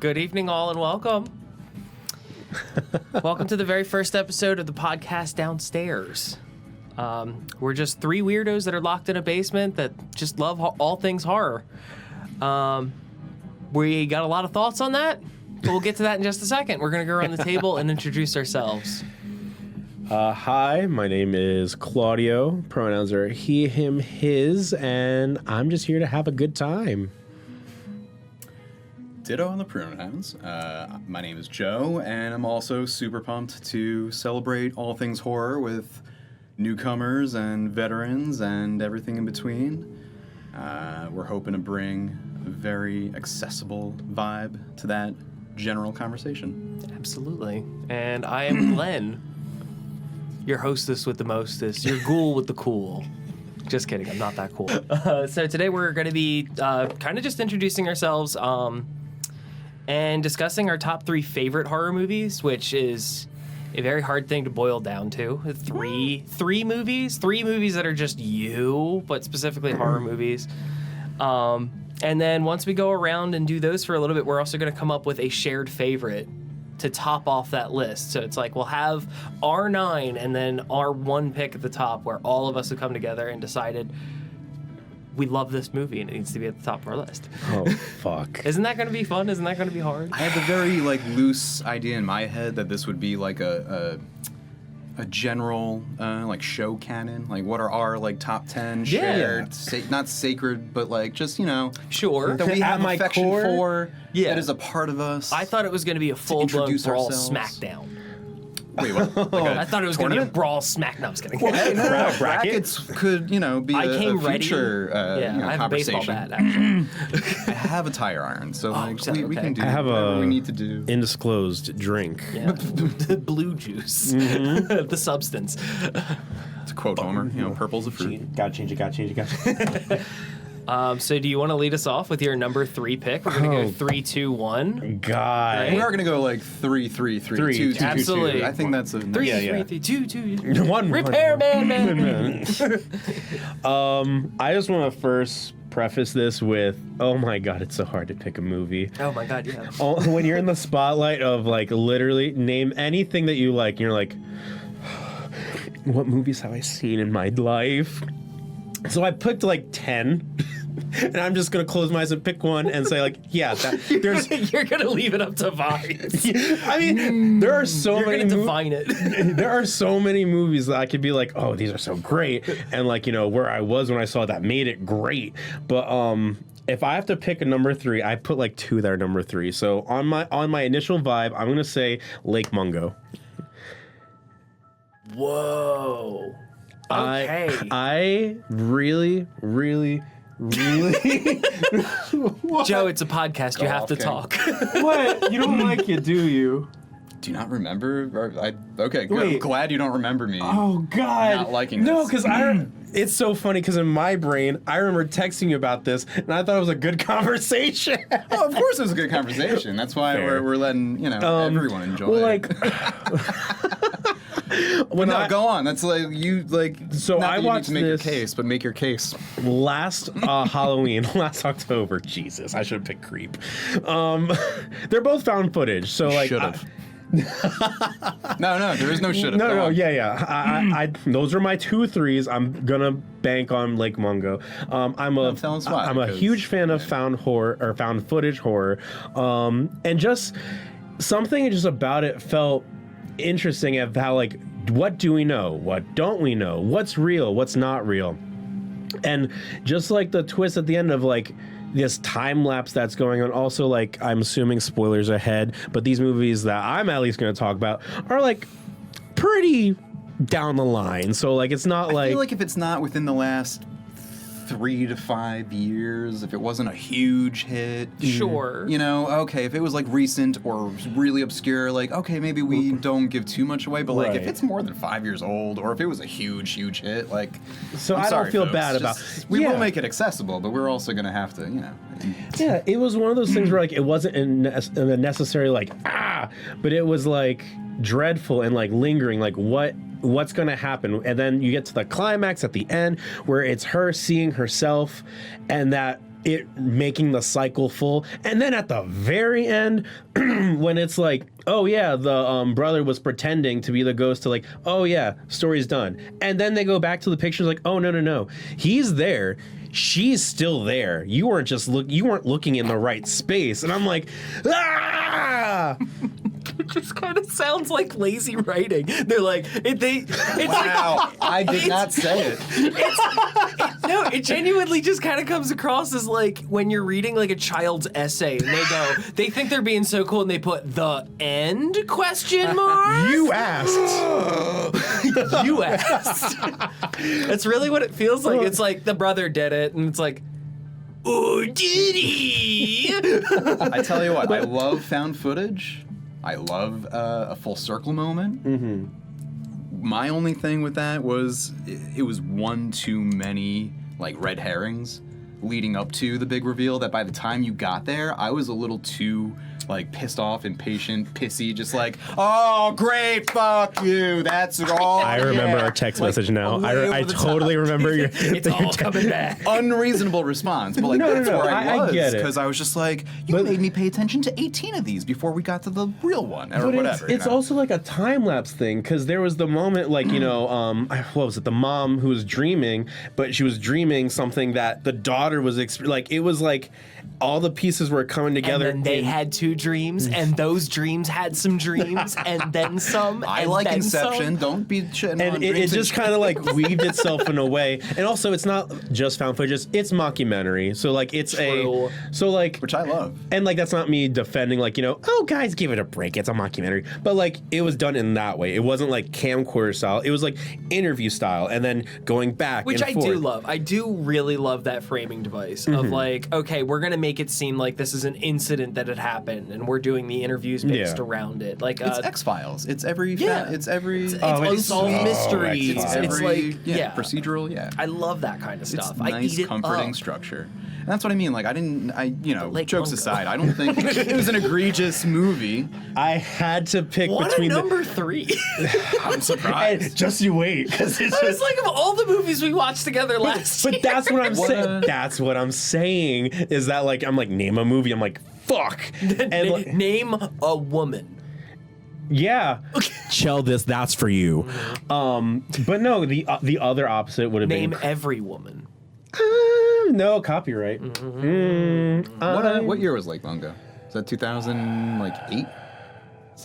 Good evening, all, and welcome. Welcome to the very first episode of the podcast Downstairs. We're just three weirdos that are locked in a basement that just love all things horror. We got a lot of thoughts on that, but we'll get to that in just a second. We're going to go around the table and introduce ourselves. Hi, my name is Claudio. Pronouns are he, him, his, and I'm just here to have a good time. Ditto on the pronouns. My name is Joe, and I'm also super pumped to celebrate all things horror with newcomers and veterans and everything in between. We're hoping to bring a very accessible vibe to that general conversation. Absolutely. And I am Glenn, your hostess with the mostest, your ghoul with the cool. Just kidding, I'm not that cool. So today we're going to be kind of just introducing ourselves and discussing our top three favorite horror movies, which is a very hard thing to boil down to. Three movies that are just you, but specifically horror movies. And then once we go around and do those for a little bit, we're also going to come up with a shared favorite to top off that list. So it's like we'll have our 9 and then our one pick at the top where all of us have come together and decided we love this movie and it needs to be at the top of our list. Oh, fuck. Isn't that going to be fun? Isn't that going to be hard? I had the very loose idea in my head that this would be like a general show canon. Like, what are our top 10 shared, not sacred, but just Sure. that we have my affection core, for. Yeah. That is a part of us. I thought it was going to be a full-blown brawl ourselves. smackdown. Wait, what? I thought it was going to be a brawl smack. No, I'm just kidding. Well, brackets could, be I came a future I have a baseball conversation. bat, actually. I have a tire iron, so we can do I have whatever we need to do. Undisclosed drink. Yeah. Blue juice. The substance. To quote Homer, purple's a fruit. Gotta change it. So do you want to lead us off with your number 3 pick? We're going to go 3, 2, 1. God. Right? We are going to go 3, 3, 3, 2, 2, Absolutely. 2, 2. I think that's a... 3, 3, 2, 2. One. Repairman, man. I just want to first preface this with, oh my God, it's so hard to pick a movie. Oh my God, yeah. When you're in the spotlight of literally name anything that you like, and you're like, what movies have I seen in my life? So I picked 10. And I'm just gonna close my eyes and pick one and say there's. You're gonna leave it up to vibes. I mean, there are so You're many. You're gonna define it. There are so many movies that I could be like, oh, these are so great, and where I was when I saw that made it great. But if I have to pick a number 3, I put 2 that are number 3. So on my initial vibe, I'm gonna say Lake Mungo. Whoa. Okay. I really. Joe, it's a podcast. You have to talk. What? You don't like it, do you? Do you not remember? Okay, good. Wait. I'm glad you don't remember me. Oh God! Not liking No, this. because it's so funny because in my brain I remember texting you about this and I thought it was a good conversation. Oh, of course it was a good conversation. That's why we're letting everyone enjoy. Well, go on. That's you. So not I that you need watched to make this- your case, but make your case. last Halloween, last October. Jesus, I should have picked Creep. They're both found footage, so Should have. No, there is no should have. No, yeah. Those are my 2 3s. I'm gonna bank on Lake Mungo. I'm a huge fan of found horror or found footage horror, and just something just about it felt interesting of how what do we know, what don't we know, what's real, what's not real, and just the twist at the end of this time lapse that's going on. Also, like, I'm assuming spoilers ahead, but these movies that I'm at least going to talk about are like pretty down the line. So like, it's not I feel like if it's not within the last 3 to 5 years, if it wasn't a huge hit, Sure. you know, okay, if it was like recent or really obscure, like, okay, maybe we don't give too much away, but like if Right. it's more than 5 years old or if it was a huge hit, like, So I'm I don't sorry, feel folks, bad about. we Yeah. will make it accessible, but we're also gonna have to, you know. Yeah, it was one of those things where like it wasn't a necessary like but it was like dreadful and like lingering, like what's gonna happen, and then you get to the climax at the end where it's her seeing herself and that it making the cycle full, and then at the very end when it's like, oh yeah, the brother was pretending to be the ghost to like, oh yeah, story's done, and then they go back to the pictures like, oh no, he's there, she's still there, you weren't looking in the right space, and I'm like, ah. It just kind of sounds like lazy writing. They're like, it's Wow, I did not say it. no, it genuinely just kind of comes across as like when you're reading like a child's essay and they think they're being so cool and they put the end question mark. You asked. You asked. That's really what it feels like. It's like the brother did it, and it's like, oh, did he? I tell you what, I love found footage. I love a full circle moment. Mm-hmm. My only thing with that was it was one too many like red herrings leading up to the big reveal that by the time you got there, I was a little too like pissed off, impatient, pissy, just like, oh great, fuck you, that's all. I remember our text message now. I totally remember your. It's all coming back. Unreasonable response, but like that's where I was, get it. because I was just like, you made me pay attention to 18 of these before we got to the real one, or whatever. It's also like a time lapse thing, because there was the moment, like, you know, what was it? The mom who was dreaming, but she was dreaming something that the daughter was like. It was like all the pieces were coming together. And then they had two dreams, and those dreams had some dreams, and then some. I and like then Inception. Some. Don't be shitting And on it dreams. just kind of like weaved itself in a way. And also, it's not just found footage; it's mockumentary. So like, it's True. which I love. And like, that's not me defending, like, you know, oh guys, give it a break, it's a mockumentary. But like, it was done in that way. It wasn't like camcorder style. It was like interview style, and then going back. Which and I forth. do love. I do really love that framing device of like, okay, we're gonna make it seem like this is an incident that had happened, and we're doing the interviews based around it. Like It's X-Files. It's every. It's unsolved mysteries. It's like procedural. Yeah, I love that kind of stuff. It's I nice, eat it comforting up. structure. And that's what I mean. Like, Lake jokes Mungo. aside, I don't think it was an egregious movie. I had to pick What between a number 3. I'm surprised. And just you wait, because it's I was just. like, of all the movies we watched together last year. But that's what I'm What saying. a- That's what I'm saying. Is that like, I'm like, name a movie. I'm like, fuck. And like, Name a woman. yeah, Chell, that's for you. But no, the other opposite would have Name been every woman. no copyright. What year was Lake Mungo? Is that 2008?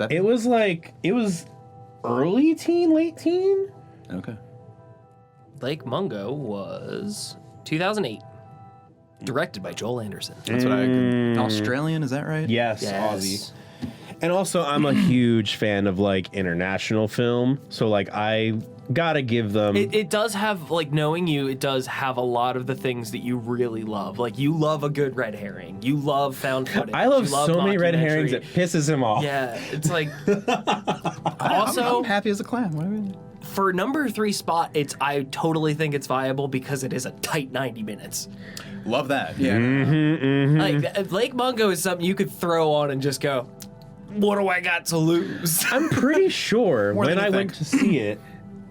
It was early teen, late teen. Okay. Lake Mungo was 2008. Directed by Joel Anderson. That's what Australian, is that right? Yes, Yes. Aussie. And also, I'm a huge fan of like international film, so like I gotta give them. It does have, like, knowing you, it does have a lot of the things that you really love. Like, you love a good red herring. You love found footage. I love you so many red herrings mockumentary. it pisses him off. Yeah, it's like. Also, I'm happy as a clam. What do you mean? for number 3 spot, I totally think it's viable because it is a tight 90 minutes. Love that. Yeah. Like, Lake Mungo is something you could throw on and just go, what do I got to lose? I'm pretty sure More when than I you went think. to see it,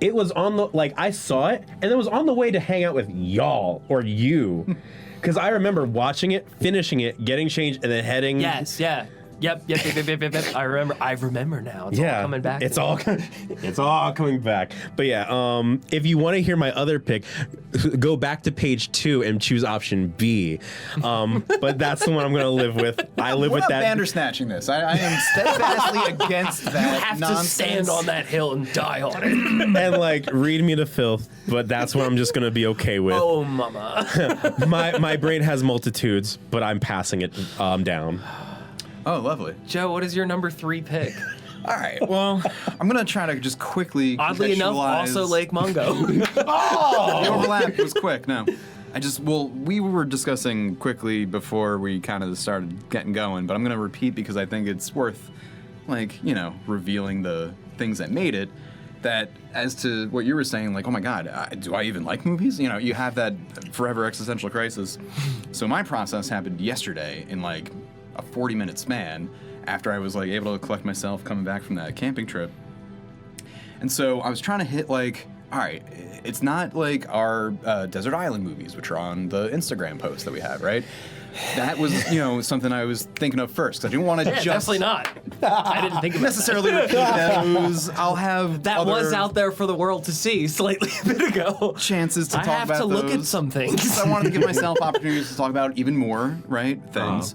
it was on the, like, I saw it and it was on the way to hang out with y'all or you. Because I remember watching it, finishing it, getting changed, and then heading. Yes, yeah. Yep. I remember now. It's all coming back. It's all coming back. But yeah, if you want to hear my other pick, go back to page 2 and choose option B. But that's the one I'm going to live with. I live with that. Bandersnatching this. I am steadfastly against that. You have nonsense. to stand on that hill and die on it. And like read me to filth, but that's what I'm just going to be okay with. Oh, mama. My brain has multitudes, but I'm passing it down. Oh, lovely. Joe, what is your number 3 pick? All right. Well, I'm gonna try to just quickly. Oddly enough, also Lake Mungo. The overlap was quick. No, we were discussing quickly before we kind of started getting going, but I'm gonna repeat because I think it's worth, revealing the things that made it. That as to what you were saying, like, oh my God, do I even like movies? You have that forever existential crisis. So my process happened yesterday in like a 40-minute span after I was like able to collect myself coming back from that camping trip. And so I was trying to hit like, all right, it's not like our Desert Island movies, which are on the Instagram post that we have, right? That was, something I was thinking of first. 'Cause I didn't want to just definitely not. I didn't think about necessarily repeat those. I'll have that was out there for the world to see slightly a bit ago. Chances to talk about I have to look at some things. I wanted to give myself opportunities to talk about even more, right? Things.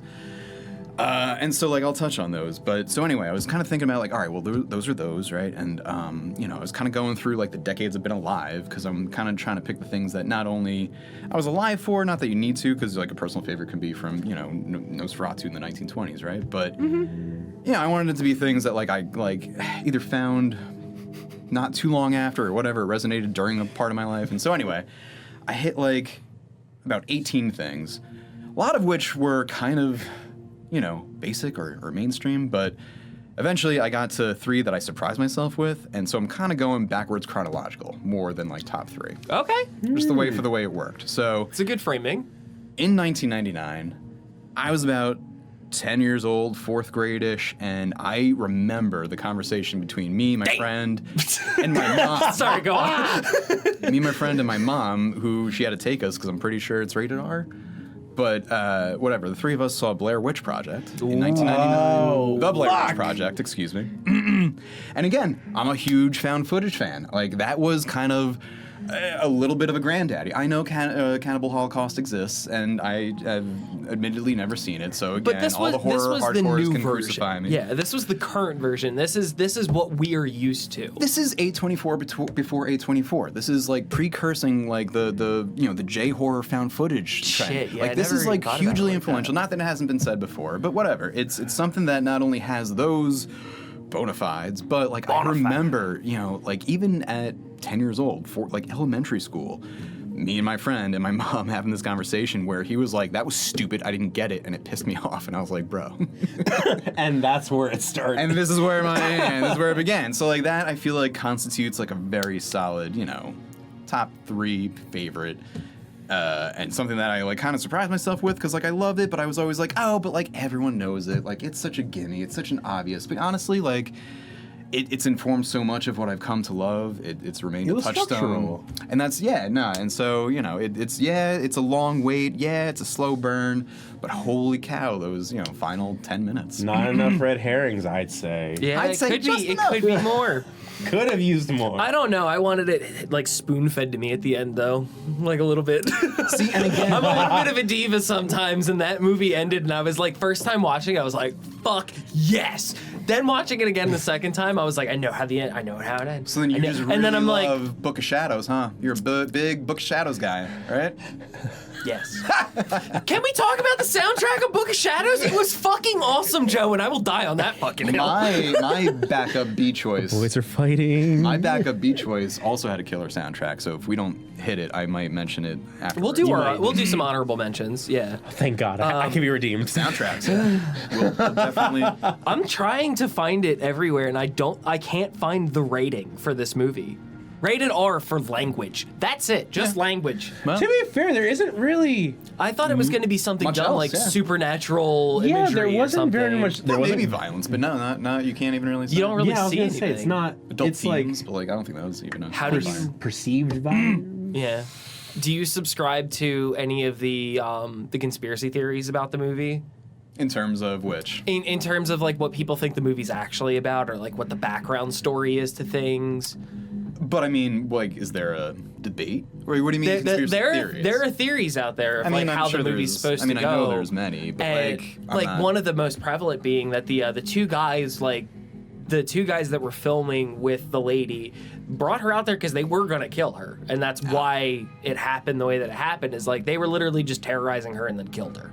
And so, like, I'll touch on those. But so anyway, I was kind of thinking about, like, all right, well, those are those, right? And, I was kind of going through, like, the decades I've been alive because I'm kind of trying to pick the things that not only I was alive for, not that you need to, because, like, a personal favorite can be from, Nosferatu in the 1920s, right? But, I wanted it to be things that, like, I, like, either found not too long after or whatever, resonated during a part of my life. And so anyway, I hit, like, about 18 things, a lot of which were kind of basic or mainstream, but eventually I got to 3 that I surprised myself with, and so I'm kind of going backwards chronological more than like top 3. Okay. Just the way it worked. So it's a good framing. In 1999, I was about 10 years old, 4th grade-ish, and I remember the conversation between me, my friend, and my mom. Sorry, go on. Me, my friend, and my mom, who she had to take us because I'm pretty sure it's rated R. But whatever, the 3 of us saw Blair Witch Project in 1999. The Blair Witch Project, excuse me. And again, I'm a huge found footage fan. Like, that was kind of a little bit of a granddaddy. I know Cannibal Holocaust exists, and I have admittedly never seen it. So again, all the horror hardcores can crucify me. Yeah, this was the current version. This is what we are used to. This is A24 before A24. This is like precursing like the J horror found footage trend. Shit, yeah, like this is like hugely influential. Not that it hasn't been said before, but whatever. It's something that not only has those bona fides, but like I remember, like even at 10 years old, for like elementary school, me and my friend and my mom having this conversation where he was like, that was stupid, I didn't get it, and it pissed me off, and I was like, bro. And that's where it started. And this is where it began. So like that I feel like constitutes like a very solid, top 3 favorite. And something that I like kind of surprised myself with because like I loved it, but I was always like, oh, but like everyone knows it. Like it's such a gimme. It's such an obvious. But honestly, like it's informed so much of what I've come to love. It's remained a touchstone. Structural. And that's And so it's a long wait. Yeah, it's a slow burn. But holy cow, those final 10 minutes. Not enough red herrings, I'd say. Yeah, I'd say it could be more. Could have used more. I don't know. I wanted it like spoon-fed to me at the end, though, like a little bit. See, and again, I'm a little bit of a diva sometimes, and that movie ended, and I was like, first time watching, I was like, fuck yes. Then watching it again the second time, I was like, I know how it ends. So then you just really love Book of Shadows, huh? You're a big Book of Shadows guy, right? Yes. Can we talk about the soundtrack of Book of Shadows? It was fucking awesome, Joe, and I will die on that fucking hill. My backup B choice. Boys are fighting. My backup B choice also had a killer soundtrack, so if we don't hit it, I might mention it afterwards. We'll do some honorable mentions. Yeah. Thank God, I can be redeemed. Soundtracks. Yeah. We'll definitely. I'm trying to find it everywhere, and I can't find the rating for this movie. Rated R for language. That's it. Just language. Well, to be fair, there isn't really. I thought it was going to be something much dumb else, like supernatural imagery. Yeah, there wasn't very much. There Well, wasn't maybe violence, but no, you can't even really say. You don't really I was see gonna anything. say it's not. Adult it's themes, but like I don't think that was even a. How do you? Perceived violence. Yeah. Do you subscribe to any of the conspiracy theories about the movie? In terms of which? In terms of like what people think the movie's actually about, or like what the background story is to things. But I mean, like, is there a debate? Or what do you mean conspiracy theories? There are theories out there of like how the movie's supposed to go. I know there's many, but and one of the most prevalent being that the two guys that were filming with the lady brought her out there because they were gonna kill her, and that's why it happened the way that it happened. Is like they were literally just terrorizing her and then killed her.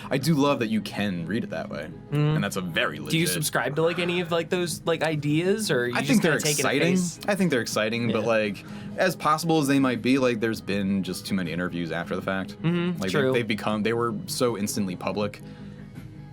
I do love that you can read it that way, and that's a very legit. Do you subscribe to like any of like those like ideas, or you I just think they're take exciting. It at I think they're exciting, but like as possible as they might be, like there's been just too many interviews after the fact. Like true. they were so instantly public.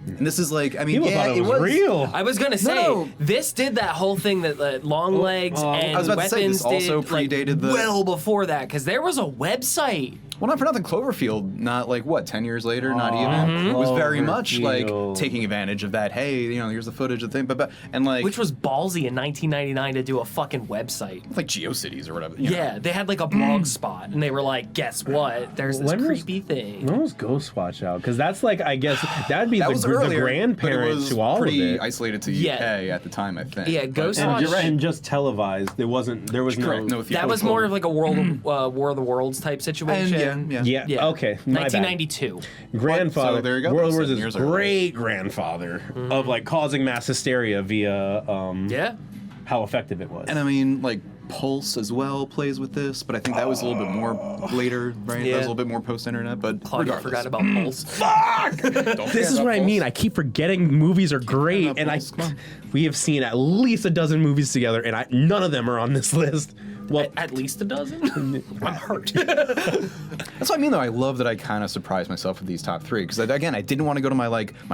And this is like, I mean, People thought it was real. I was gonna say this did that whole thing that Longlegs and I was about Weapons to say, this also did, like, predated the well before that, because there was a website. Well, not for nothing, Cloverfield, not like, what, 10 years later, not even. It was very much like taking advantage of that, hey, you know, here's the footage of the thing, and like... Which was ballsy in 1999 to do a fucking website. Like GeoCities or whatever. Yeah, they had like a blog spot, and they were like, guess what? There's this creepy thing. When was Ghostwatch out? Because that's like, I guess, that'd be the grandparent to all of it. Pretty isolated to UK at the time, I think. Yeah, Ghostwatch... You're right, and just televised. There was no theatrical. That was more of like a War of the Worlds type situation. Yeah. Okay. 1992. Grandfather. So there you go. World War II's great grandfather of like causing mass hysteria via how effective it was. And I mean, like Pulse as well plays with this, but I think that was a little bit more later, right? That was a little bit more post-internet, but Claudia forgot about Pulse. Fuck! This is what I mean. I keep forgetting movies are great, and we have seen at least a dozen movies together, and none of them are on this list. Well, at least a dozen? I'm hurt. That's what I mean, though. I love that I kind of surprised myself with these top three, because again, I didn't want to go to my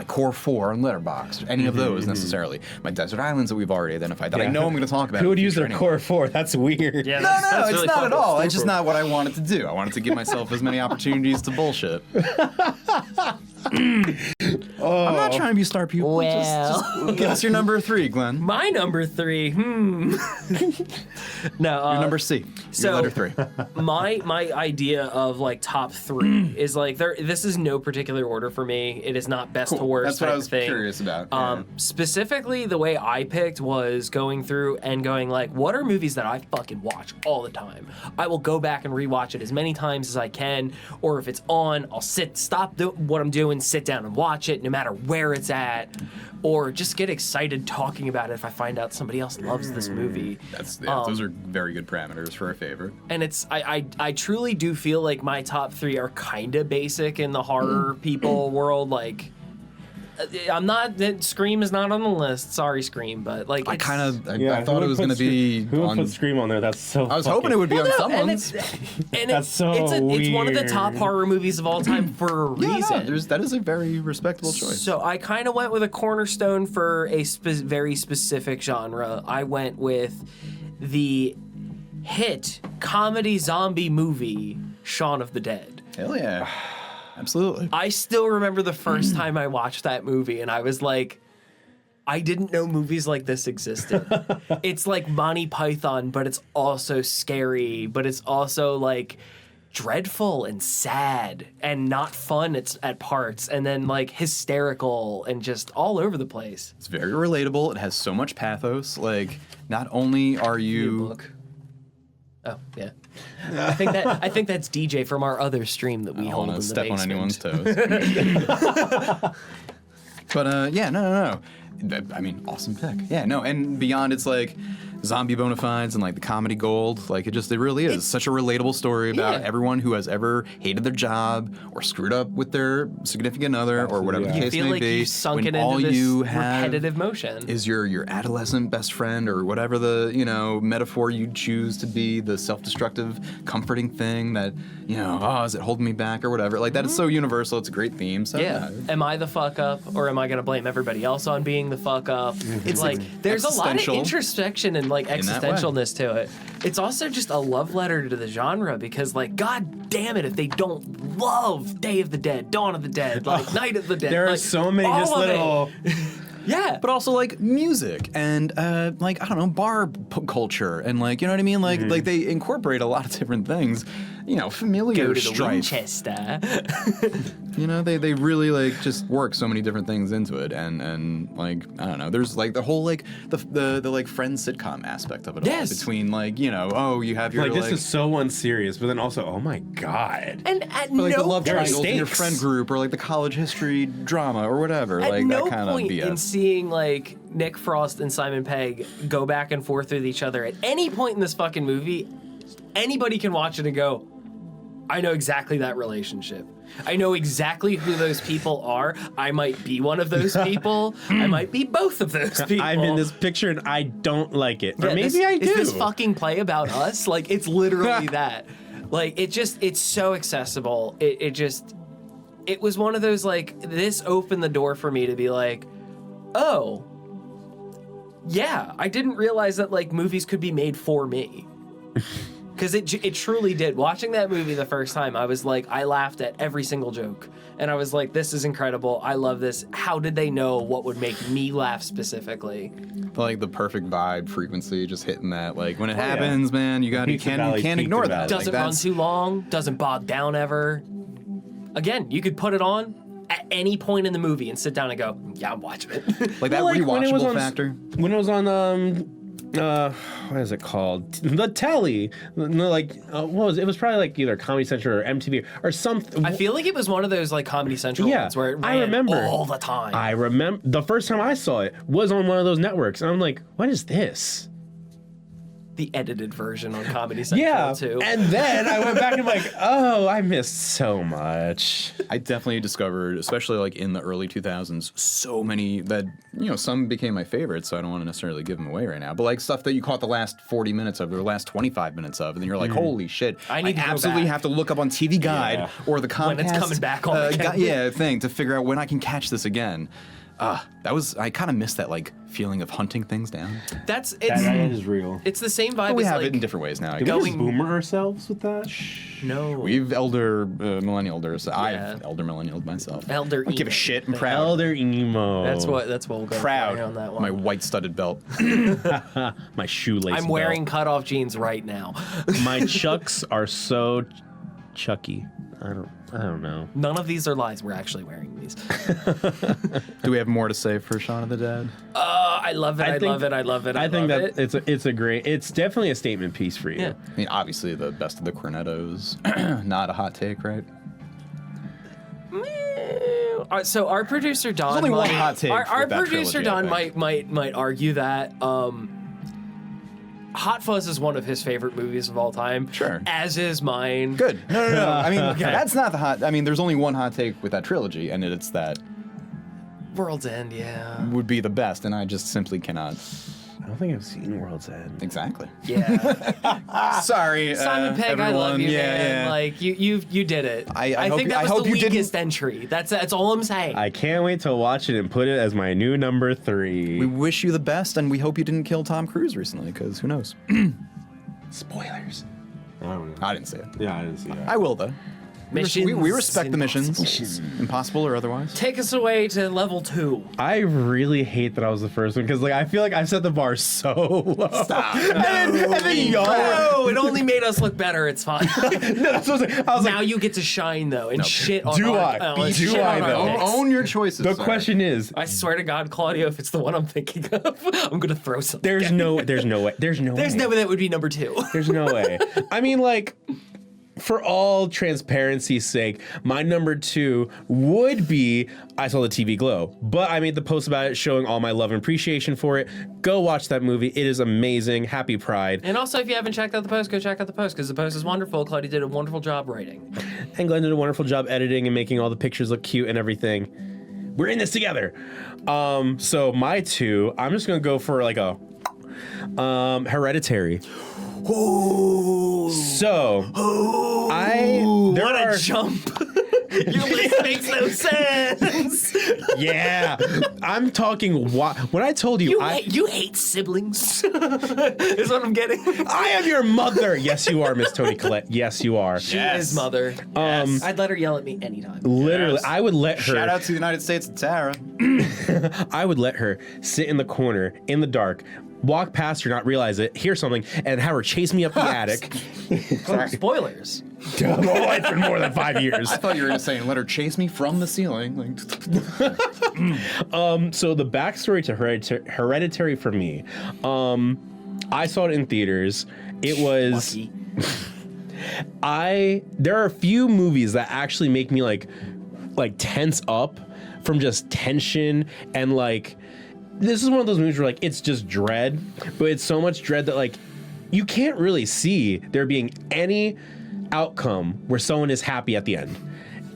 core four on Letterboxd, or any of those necessarily. My desert islands that we've already identified that I know I'm going to talk about. Who would use their core four? That's weird. Yeah, no, it's not at all. It's just not what I wanted to do. I wanted to give myself as many opportunities to bullshit. I'm not trying to be star pupil. Well. Just give us your number three, Glenn. My number three. No. Your number C. Your letter three. My idea of like top three is like this is no particular order for me. It is not best to worst. That's what I was thing. curious about. Specifically, the way I picked was going through and going like, what are movies that I fucking watch all the time? I will go back and rewatch it as many times as I can, or if it's on, I'll stop what I'm doing, sit down and watch it, no matter where it's at, or just get excited talking about it if I find out somebody else loves this movie. Those are very good parameters for a favorite. And I truly do feel like my top three are kind of basic in the horror people world. Like, Scream is not on the list. Sorry, Scream, but like I thought it was going to be. Who would put Scream on there? That's so. I was hoping it would be on someone's. It's one of the top horror movies of all time for a reason. That is a very respectable choice. So I kind of went with a cornerstone for a very specific genre. I went with the hit comedy zombie movie Shaun of the Dead. Hell yeah. Absolutely. I still remember the first time I watched that movie, and I was like, I didn't know movies like this existed. It's like Monty Python, but it's also scary, but it's also like dreadful and sad and not fun at parts, and then like hysterical and just all over the place. It's very relatable. It has so much pathos. Like, not only are you... Oh, yeah. I think that's DJ from our other stream that we hold in the step basement. on anyone's toes. But no. I mean, awesome pick. Yeah, no, and beyond, it's like zombie bona fides and like the comedy gold. Like it really is such a relatable story about everyone who has ever hated their job or screwed up with their significant other or whatever the case may be. You feel like you've sunken into this repetitive motion. Is your adolescent best friend or whatever the metaphor you choose to be, the self-destructive, comforting thing that is it holding me back or whatever. Like that is so universal. It's a great theme. So am I the fuck up or am I gonna blame everybody else on being the fuck up? It's like there's a lot of introspection and like existentialness to it. It's also just a love letter to the genre because like god damn it if they don't love Day of the Dead, Dawn of the Dead, like Night of the Dead. There are so many just little yeah, but also like music and like I don't know, bar culture and like you know what I mean, like like they incorporate a lot of different things. Familiar Go to strife. the Winchester. You know, they really like just work so many different things into it, and like I don't know, there's like the whole like the like Friends sitcom aspect of it all, between like you know, oh you have your like this is so unserious, but then also oh my god, And at like no the love point, triangles in your friend group, or like the college history drama or whatever, at like no that kind of point BS. in seeing like Nick Frost and Simon Pegg go back and forth with each other at any point in this fucking movie, anybody can watch it and go, I know exactly that relationship. I know exactly who those people are. I might be one of those people. I might be both of those people. I'm in this picture and I don't like it. Or maybe this, I do. Is this fucking play about us? Like, it's literally that. Like, it's so accessible. It was one of those, like, this opened the door for me to be like, oh, yeah, I didn't realize that, like, movies could be made for me. Because it truly did. Watching that movie the first time, I was like, I laughed at every single joke. And I was like, this is incredible. I love this. How did they know what would make me laugh specifically? Like the perfect vibe frequency, just hitting that. Like when it happens, man, you can't ignore that. Doesn't like, run too long. Doesn't bog down ever. Again, you could put it on at any point in the movie and sit down and go, yeah, I'm watching it. Like that rewatchable factor. When it was on what is it called? The telly. No, like what was it? It was probably like either Comedy Central or MTV or something. I feel like it was one of those like Comedy Central ones where it ran I remember all the time. I remember the first time I saw it was on one of those networks, and I'm like, what is this? The edited version on Comedy Central too. And then I went back and I'm like, oh, I missed so much. I definitely discovered, especially like in the early 2000s, so many that, you know, some became my favorites, so I don't want to necessarily give them away right now. But like stuff that you caught the last 40 minutes of or the last 25 minutes of, and then you're like, holy shit, I absolutely have to look up on TV Guide or the Comcast when it's coming back on thing to figure out when I can catch this again. I kind of missed that like feeling of hunting things down. That is real. It's the same vibe. But we as have like, it in different ways now. Did we just boomer ourselves with that? No, we've millennialed. So I've elder millennialed myself. Elder. I don't give a shit. I'm proud. Elder emo. That's what we'll go proud on that one. My white studded belt. My shoelace. I'm wearing cutoff jeans right now. My chucks are so chucky. I don't know. None of these are lies. We're actually wearing these. Do we have more to say for Shaun of the Dead? I love it. I love it. I think that it's definitely a statement piece for you. Yeah. I mean, obviously the best of the Cornettos. Not a hot take, right? So our producer Don. There's only one hot take. Our producer Don might argue that Hot Fuzz is one of his favorite movies of all time. Sure. As is mine. Good. No. I mean, that's not the hot. I mean, there's only one hot take with that trilogy, and it's that World's End, yeah. would be the best, and I just simply cannot. I don't think I've seen World's End. Exactly. Yeah. Sorry, Simon Pegg, everyone. I love you, man. Yeah. Like you did it. I think that I was hope the you weakest entry. That's all I'm saying. I can't wait to watch it and put it as my new number 3. We wish you the best, and we hope you didn't kill Tom Cruise recently, because who knows? Spoilers. I don't know. I didn't say it. Yeah, I didn't see that. I will, though. Missions We respect the missions. Impossible. Impossible or otherwise. Take us away to level 2. I really hate that I was the first one because, like, I feel like I set the bar so low. Stop. and then y'all. No, it only made us look better. It's fine. No, that's what I was Now like, you get to shine though and shit on Do our, I? and Do shit I, on our though? picks. Own your choices. the sir. question is, I swear to God, Claudio, if it's the one I'm thinking of, I'm gonna throw something. there's no way. There's no way. There's no way that would be number 2. There's no way. I mean, like, for all transparency's sake, my number 2 would be I Saw the TV Glow. But I made the post about it showing all my love and appreciation for it. Go watch that movie. It is amazing. Happy Pride. And also, if you haven't checked out the post, go check out the post because the post is wonderful. Claudia did a wonderful job writing. And Glenn did a wonderful job editing and making all the pictures look cute and everything. We're in this together. So my 2, I'm just going to go for like a Hereditary. Ooh. So, What a jump. Your list makes no sense. Yeah, I'm talking. When I told you, You hate siblings. Is what I'm getting. I am your mother. Yes, you are, Miss Toni Collette. Yes, you are. She is mother. I'd let her yell at me anytime. Literally, I would let her. Shout out to the United States and Tara. I would let her sit in the corner in the dark, walk past her, not realize it, hear something, and have her chase me up the attic. Oh, spoilers. Oh, it's been more than 5 years. I thought you were just saying, let her chase me from the ceiling. Like, So the backstory to Hereditary for me, I saw it in theaters. It was Lucky. There are a few movies that actually make me like tense up from just tension, and like this is one of those movies where like it's just dread, but it's so much dread that like you can't really see there being any outcome where someone is happy at the end.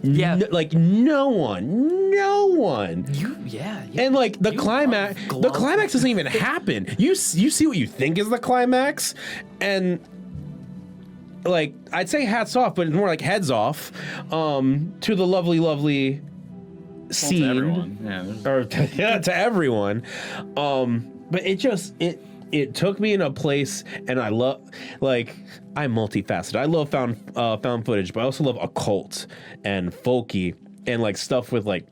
Yeah. No one. Yeah. And like the climax doesn't even happen. You see what you think is the climax, and like I'd say hats off, but it's more like heads off to the lovely scene. to everyone. Yeah. Or to everyone. But it took me in a place, and I love, like, I'm multifaceted. I love found footage, but I also love occult and folky and like stuff with like,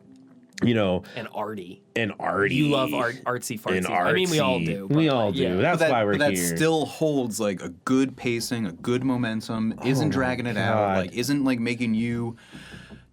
you know, And arty. You love artsy fartsy. And I mean, we all do. We all do. Yeah. That's why we're but here. that still holds like a good pacing, a good momentum, isn't dragging it out, God. like isn't like making you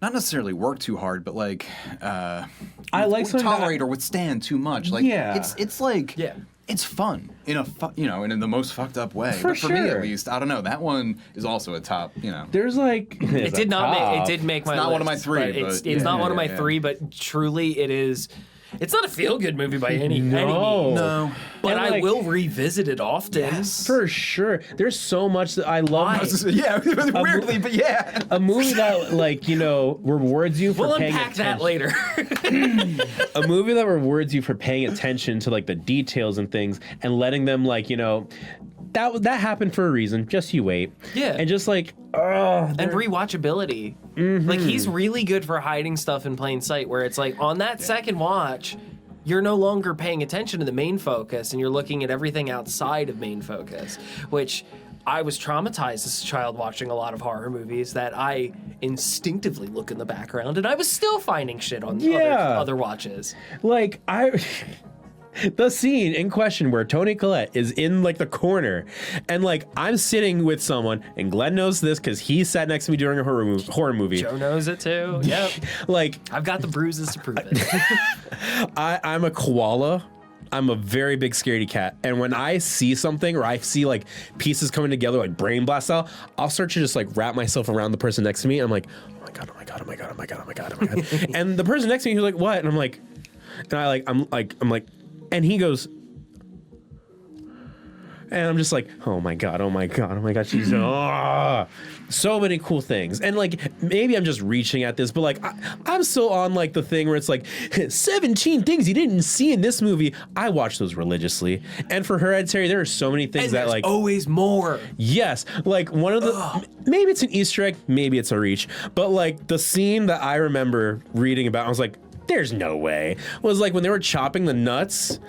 not necessarily work too hard, but like I like something tolerate or withstand too much. Like Yeah. it's like Yeah. it's fun in a and in the most fucked up way. For But for me sure. at least, I don't know. That one is also a top. There's like It did not make. It did make my. not one of list, my three, but It's but it's not yeah, one of my yeah. three, but truly it is. It's not a feel good movie by any means. No. But And, I like, will revisit it often. for sure. There's so much that I love. Yeah, weirdly, but yeah. A movie that like, you know, rewards you for We'll paying unpack attention. that later. A movie that rewards you for paying attention to like the details and things and letting them like, you know, that happened for a reason. Just you wait. Yeah. And just like, And rewatchability. Mm-hmm. Like he's really good for hiding stuff in plain sight where it's like on that second watch, you're no longer paying attention to the main focus and you're looking at everything outside of main focus, which I was traumatized as a child watching a lot of horror movies that I instinctively look in the background and I was still finding shit on other watches. like the scene in question where Toni Collette is in like the corner and like I'm sitting with someone, and Glenn knows this because he sat next to me during a horror movie. Joe knows it too. Yep. Like I've got the bruises to prove it. I'm a koala. I'm a very big scaredy cat. And when I see something or I see like pieces coming together like brain blast style, I'll start to just like wrap myself around the person next to me. And I'm like, oh my God, oh my God, oh my God, oh my God, oh my God, oh my God. And the person next to me who's like, what? And I'm like, I'm like, and he goes, and I'm just like, oh my God, oh my God, oh my God, she's so many cool things. And like maybe I'm just reaching at this, but like I'm still on like the thing where it's like 17 things you didn't see in this movie. I watch those religiously. And for Hereditary, there are so many things And that there's like always more. yes, like one of the maybe it's an Easter egg, maybe it's a reach, but like the scene that I remember reading about, I was like, there's no way, was like when they were chopping the nuts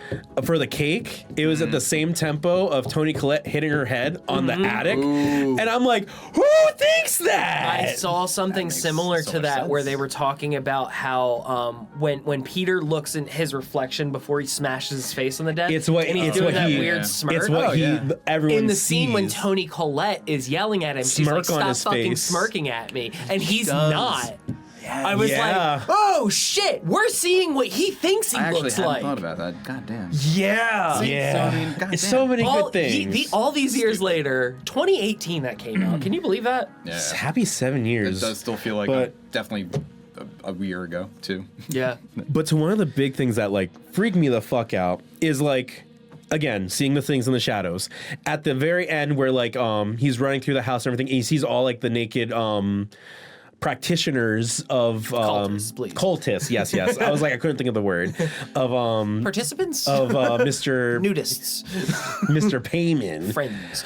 for the cake, it was at the same tempo of Toni Collette hitting her head on the attic. Ooh. And I'm like, who thinks that? I saw something makes similar so to much that where sense. they were talking about how when Peter looks in his reflection before he smashes his face on the desk, It's what and he's it's doing what that he weird yeah. smirk. It's what Oh, he yeah. everyone in the sees. scene when Toni Collette is yelling at him, she's like, Smirk on "Stop his fucking face. smirking at me," and he's does. not. I was Yeah. like, "Oh shit, we're seeing what he thinks he I actually looks hadn't like." thought about that. God damn. Yeah. Yeah, So, I mean, it's goddamn. so many good things. All these years later, 2018 that came out. Can you believe that? Yeah. Happy 7 It years. does still feel like But- definitely a year ago too. Yeah. But to one of the big things that like freak me the fuck out is like, again, seeing the things in the shadows at the very end where like he's running through the house and everything, and he sees all like the naked practitioners of Cultists, please. cultists. Yes. I was like, I couldn't think of the word of Participants? Mr. Nudists. Mr. Payman. Friends.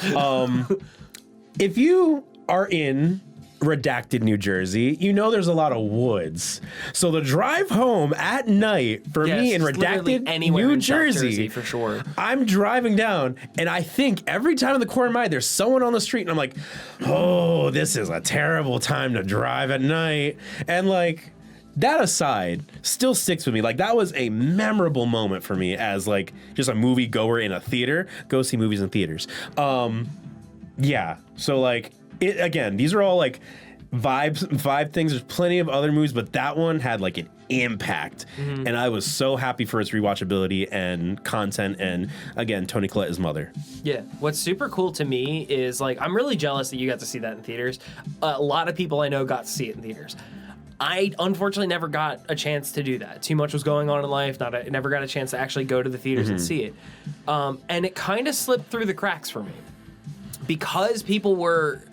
If you are in redacted New Jersey, you know there's a lot of woods. So the drive home at night for me in Yes, literally redacted anywhere New in South Jersey, for sure. I'm driving down and I think every time in the corner of my eye there's someone on the street and I'm like, oh, this is a terrible time to drive at night. And like that aside, still sticks with me. Like, that was a memorable moment for me as like just a movie goer in a theater. Go see movies in theaters. Yeah. So like, again, these are all like vibe things. There's plenty of other movies, but that one had like an impact, and I was so happy for its rewatchability and content. And again, Toni Collette is mother. Yeah. What's super cool to me is like, I'm really jealous that you got to see that in theaters. A lot of people I know got to see it in theaters. I unfortunately never got a chance to do that. Too much was going on in life. Never got a chance to actually go to the theaters and see it. And it kind of slipped through the cracks for me because people were.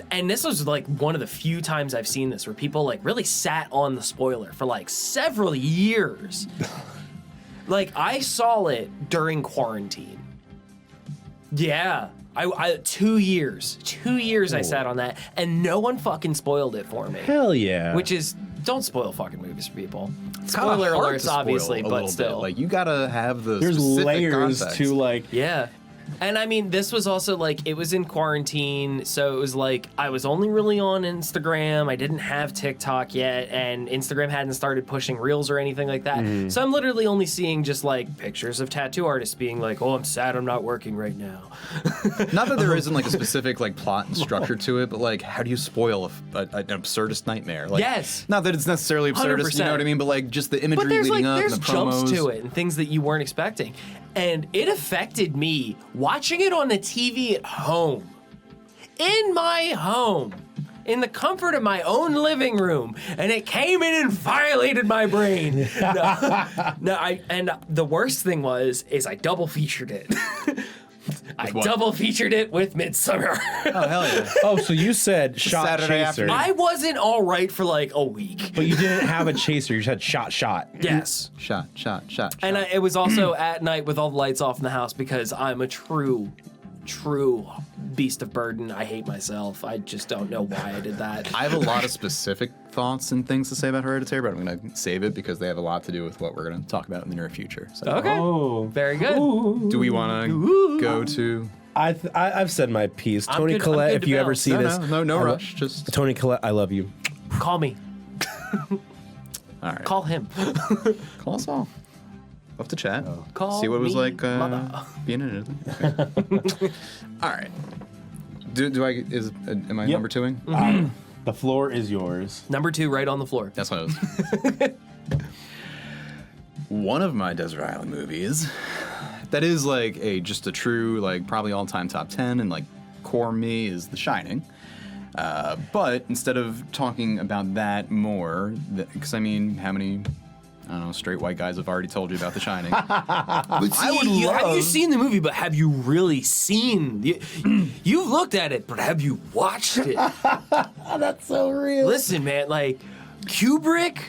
And this was like one of the few times I've seen this where people like really sat on the spoiler for like several years. Like, I saw it during quarantine. Yeah. I 2 years. 2 years I sat on that, and no one fucking spoiled it for me. Hell yeah. Which is, don't spoil fucking movies for people. It's kinda Spoiler hard alerts, to spoil obviously, a but little still. bit. Like, you gotta have the There's specific layers context. to like. Yeah. And I mean, this was also like, it was in quarantine, so it was like, I was only really on Instagram. I didn't have TikTok yet, and Instagram hadn't started pushing Reels or anything like that. So I'm literally only seeing just like pictures of tattoo artists being like, oh, I'm sad I'm not working right now. Not that there isn't like a specific like plot and structure to it, but like, how do you spoil an absurdist nightmare? Like, Yes. Not that it's necessarily absurdist, you know what I mean? But like, just the imagery But there's leading like, up, there's and the promos. jumps to it and things that you weren't expecting. And it affected me watching it on the TV at home. In my home. In the comfort of my own living room, and it came in and violated my brain. And the worst thing is I double featured it. I what? double featured it with Midsummer. Oh, hell yeah. Oh, so you said shot Saturday chaser, afternoon. I wasn't all right for like a week. but you didn't have a chaser. You just had shot. Yes. Shot. And it was also at night with all the lights off in the house because I'm a true beast of burden. I hate myself. I just don't know why I did that. I have a lot of specific thoughts and things to say about Hereditary, but I'm going to save it because they have a lot to do with what we're going to talk about in the near future. So, Okay. Oh, Very good. do we want to go to? I've said my piece. I'm Toni good- I'm Collette, good if to you ever bounce. see this, No I rush. Just Toni Collette, I love you. Call me. all right. Call him. Call us all. Love to chat. Call See what it was me like mother. being in Italy. Okay. All right. Am I number twoing? The floor is yours. Number 2, right on the floor. That's what it was. One of my Desert Island movies that is like just a true, like, probably all-time top 10 and like core me is The Shining. But instead of talking about that more, because I mean, how many, I don't know, straight white guys have already told you about The Shining? Have you seen the movie, but have you really seen? You've looked at it, but have you watched it? That's so real. Listen, man, like Kubrick.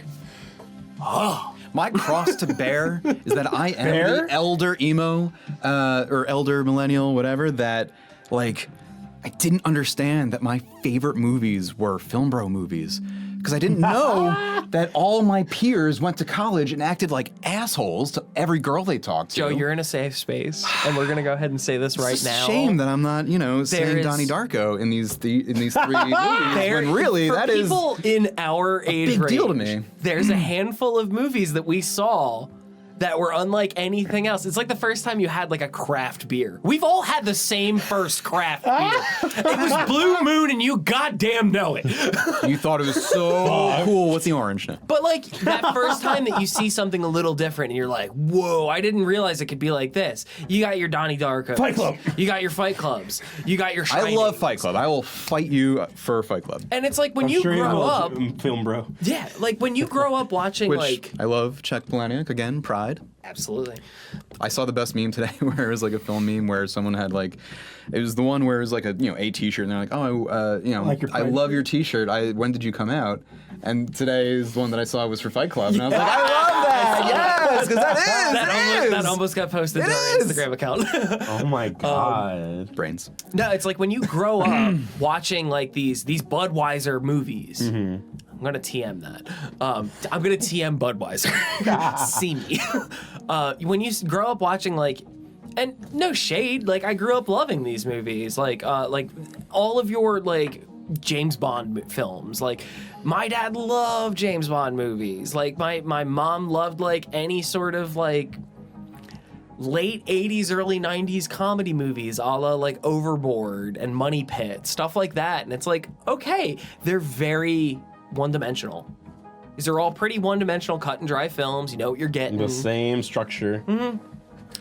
My cross to bear is that I am Bear? the elder emo, or elder millennial, whatever, that, like, I didn't understand that my favorite movies were film bro movies. Because I didn't know that all my peers went to college and acted like assholes to every girl they talked to. Joe, you're in a safe space, and we're gonna go ahead and say this right It's a now. shame that I'm not, saying is- Donnie Darko in these three movies, when really for that is people in our age big deal to range, me. There's a handful of movies that we saw that were unlike anything else. It's like the first time you had like a craft beer. We've all had the same first craft beer. It was Blue Moon, and you goddamn know it. You thought it was so cool with the orange now. But like that first time that you see something a little different, and you're like, "Whoa! I didn't realize it could be like this." You got your Donnie Darko, Fight Club. You got your Fight Clubs. You got your. I Shining. love Fight Club. I will fight you for Fight Club. And it's like when I'm you sure grow up, film bro. yeah, like when you grow up watching Which like. I love Czech Palahniuk again, Pride. Absolutely. I saw the best meme today where it was like a film meme where someone had like, it was the one where it was like a t-shirt and they're like, oh, Like your I Pride love your t-shirt. When did you come out? And today's the one that I saw was for Fight Club, and I was like, I love that. Yes, because That almost got posted to our is. Instagram account. Oh my god. brains. No, it's like when you grow up watching like these Budweiser movies. I'm gonna TM that. I'm gonna TM Budweiser. See me. When you grow up watching like, and no shade, like I grew up loving these movies. Like all of your like James Bond films. Like, my dad loved James Bond movies. Like, my mom loved, like, any sort of, like, late 80s, early 90s comedy movies, a la, like, Overboard and Money Pit, stuff like that. And it's like, okay, they're very one-dimensional. These are all pretty one-dimensional, cut-and-dry films. You know what you're getting. The same structure.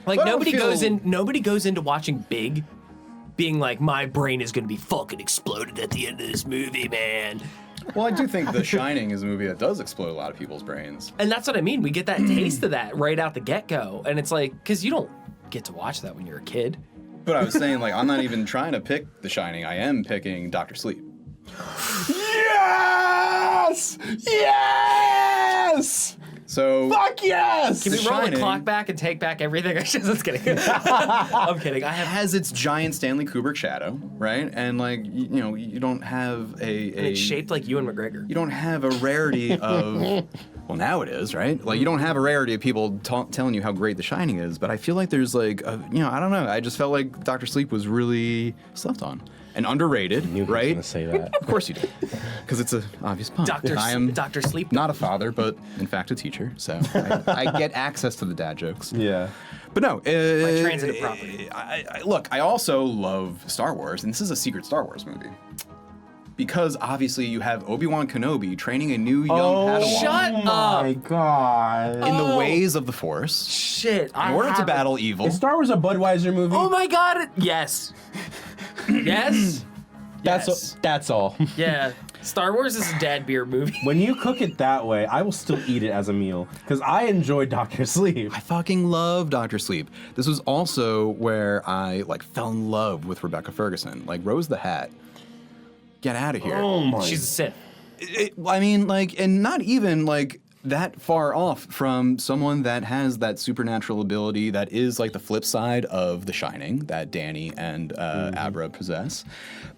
Like, nobody goes into watching Big being like, my brain is gonna be fucking exploded at the end of this movie, man. Well, I do think The Shining is a movie that does explode a lot of people's brains. And that's what I mean. We get that taste of that right out the get-go. And it's like, because you don't get to watch that when you're a kid. But I was saying, like, I'm not even trying to pick The Shining. I am picking Dr. Sleep. Yes! Yes! So Fuck yes! Can we roll the clock back and take back everything? I'm just kidding. I'm kidding. Has its giant Stanley Kubrick shadow, right? And like you know, you don't have and it's shaped like Ewan McGregor. You don't have a rarity of. Well, now it is, right? Like you don't have a rarity of people telling you how great The Shining is. But I feel like there's like, I don't know. I just felt like Dr. Sleep was really slept on. And underrated, right? Gonna say that. Of course you do, because it's an obvious pun. I am Dr. Sleep. Not a father, but in fact a teacher, so I get access to the dad jokes. Yeah. But no, My transitive property. Look, I also love Star Wars, and this is a secret Star Wars movie. Because obviously you have Obi-Wan Kenobi training a new young Padawan Shut Oh my god. in the ways of the Force Shit. in order to battle evil. Is Star Wars a Budweiser movie? Oh my god. Yes. Yes. That's all. Yeah. Star Wars is a dad beer movie. When you cook it that way, I will still eat it as a meal because I enjoy Dr. Sleep. I fucking love Dr. Sleep. This was also where I like fell in love with Rebecca Ferguson, like Rose the Hat. Get out of here. Oh my. She's a Sith. I mean, like, and not even like that far off from someone that has that supernatural ability that is like the flip side of The Shining that Danny and Abra possess.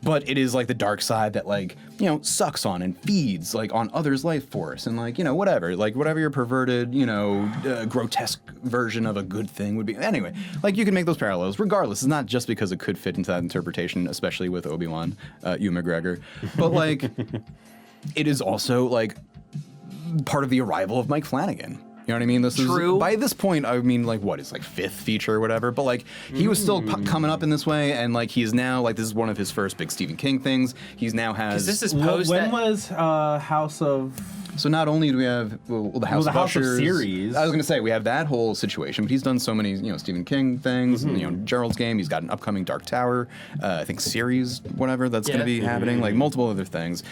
But it is like the dark side that like, you know, sucks on and feeds like on others' life force and like, you know, whatever your perverted, you know, grotesque version of a good thing would be. Anyway, like you can make those parallels regardless. It's not just because it could fit into that interpretation, especially with Obi-Wan, Ewan McGregor, but like it is also like part of the arrival of Mike Flanagan. You know what I mean? This True. is by this point. I mean, like, what is like fifth feature or whatever? But like, he was still coming up in this way, and like, he is now like this is one of his first big Stephen King things. He's now has. This is post. When was House of? So not only do we have the House of Usher series. I was going to say we have that whole situation, but he's done so many, you know, Stephen King things. You know, Gerald's Game. He's got an upcoming Dark Tower, I think series, whatever that's going to be happening. Like multiple other things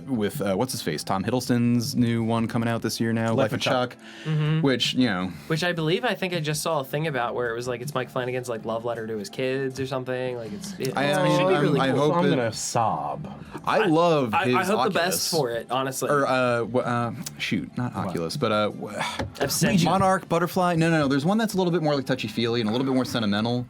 with what's his face, Tom Hiddleston's new one coming out this year now, Life of Chuck, which you know, which I think I just saw a thing about where it was like it's Mike Flanagan's like love letter to his kids or something. Like it should be really cool. I hope I'm gonna sob. I love his I hope Oculus. the best for it, honestly. Or shoot, not Oculus, but Ascension. Monarch, Butterfly. No. There's one that's a little bit more like touchy feely and a little bit more sentimental.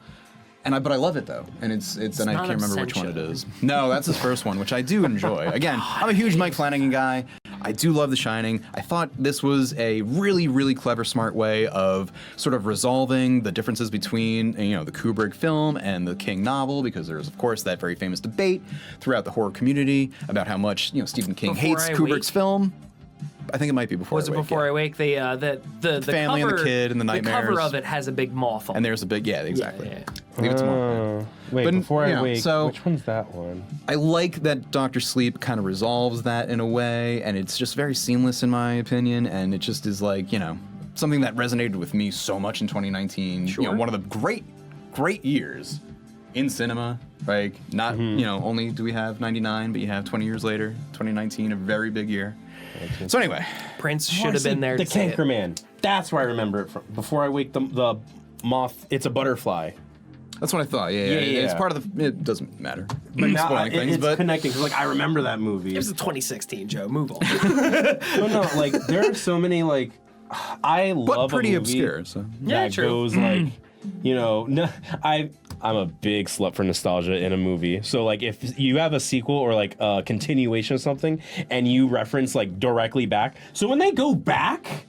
But I love it though, and it's and I can't remember which one it is. No, that's his first one, which I do enjoy. Again, I'm a huge Mike Flanagan guy. I do love The Shining. I thought this was a really, really clever, smart way of sort of resolving the differences between the Kubrick film and the King novel, because there's of course that very famous debate throughout the horror community about how much Stephen King hates Kubrick's film. I think it might be Before I Wake. Was it Before I Wake? The family cover, and the kid and the nightmares. The cover of it has a big moth on it. And there's a big, exactly. Yeah. Leave it to Mark. Wait, But, Before I Wake, so- which one's that one? I like that Dr. Sleep kind of resolves that in a way, and it's just very seamless in my opinion, and it just is like, something that resonated with me so much in 2019. Sure. One of the great years in cinema. Like, not, only do we have 99, but you have 20 years later, 2019, a very big year. So anyway. Prince should have been there The to say it. Cankerman. That's where I remember it from. Before I Wake, the moth, it's a butterfly. That's what I thought. Yeah. It's part of the. It doesn't matter. But now Spoiling things, it's but connecting because I remember that movie. It was 2016, Joe. Move on. No, like there are so many like I love pretty a movie obscure. So Yeah, that true. goes like no, I'm a big slut for nostalgia in a movie. So like if you have a sequel or like a continuation of something and you reference like directly back, so when they go back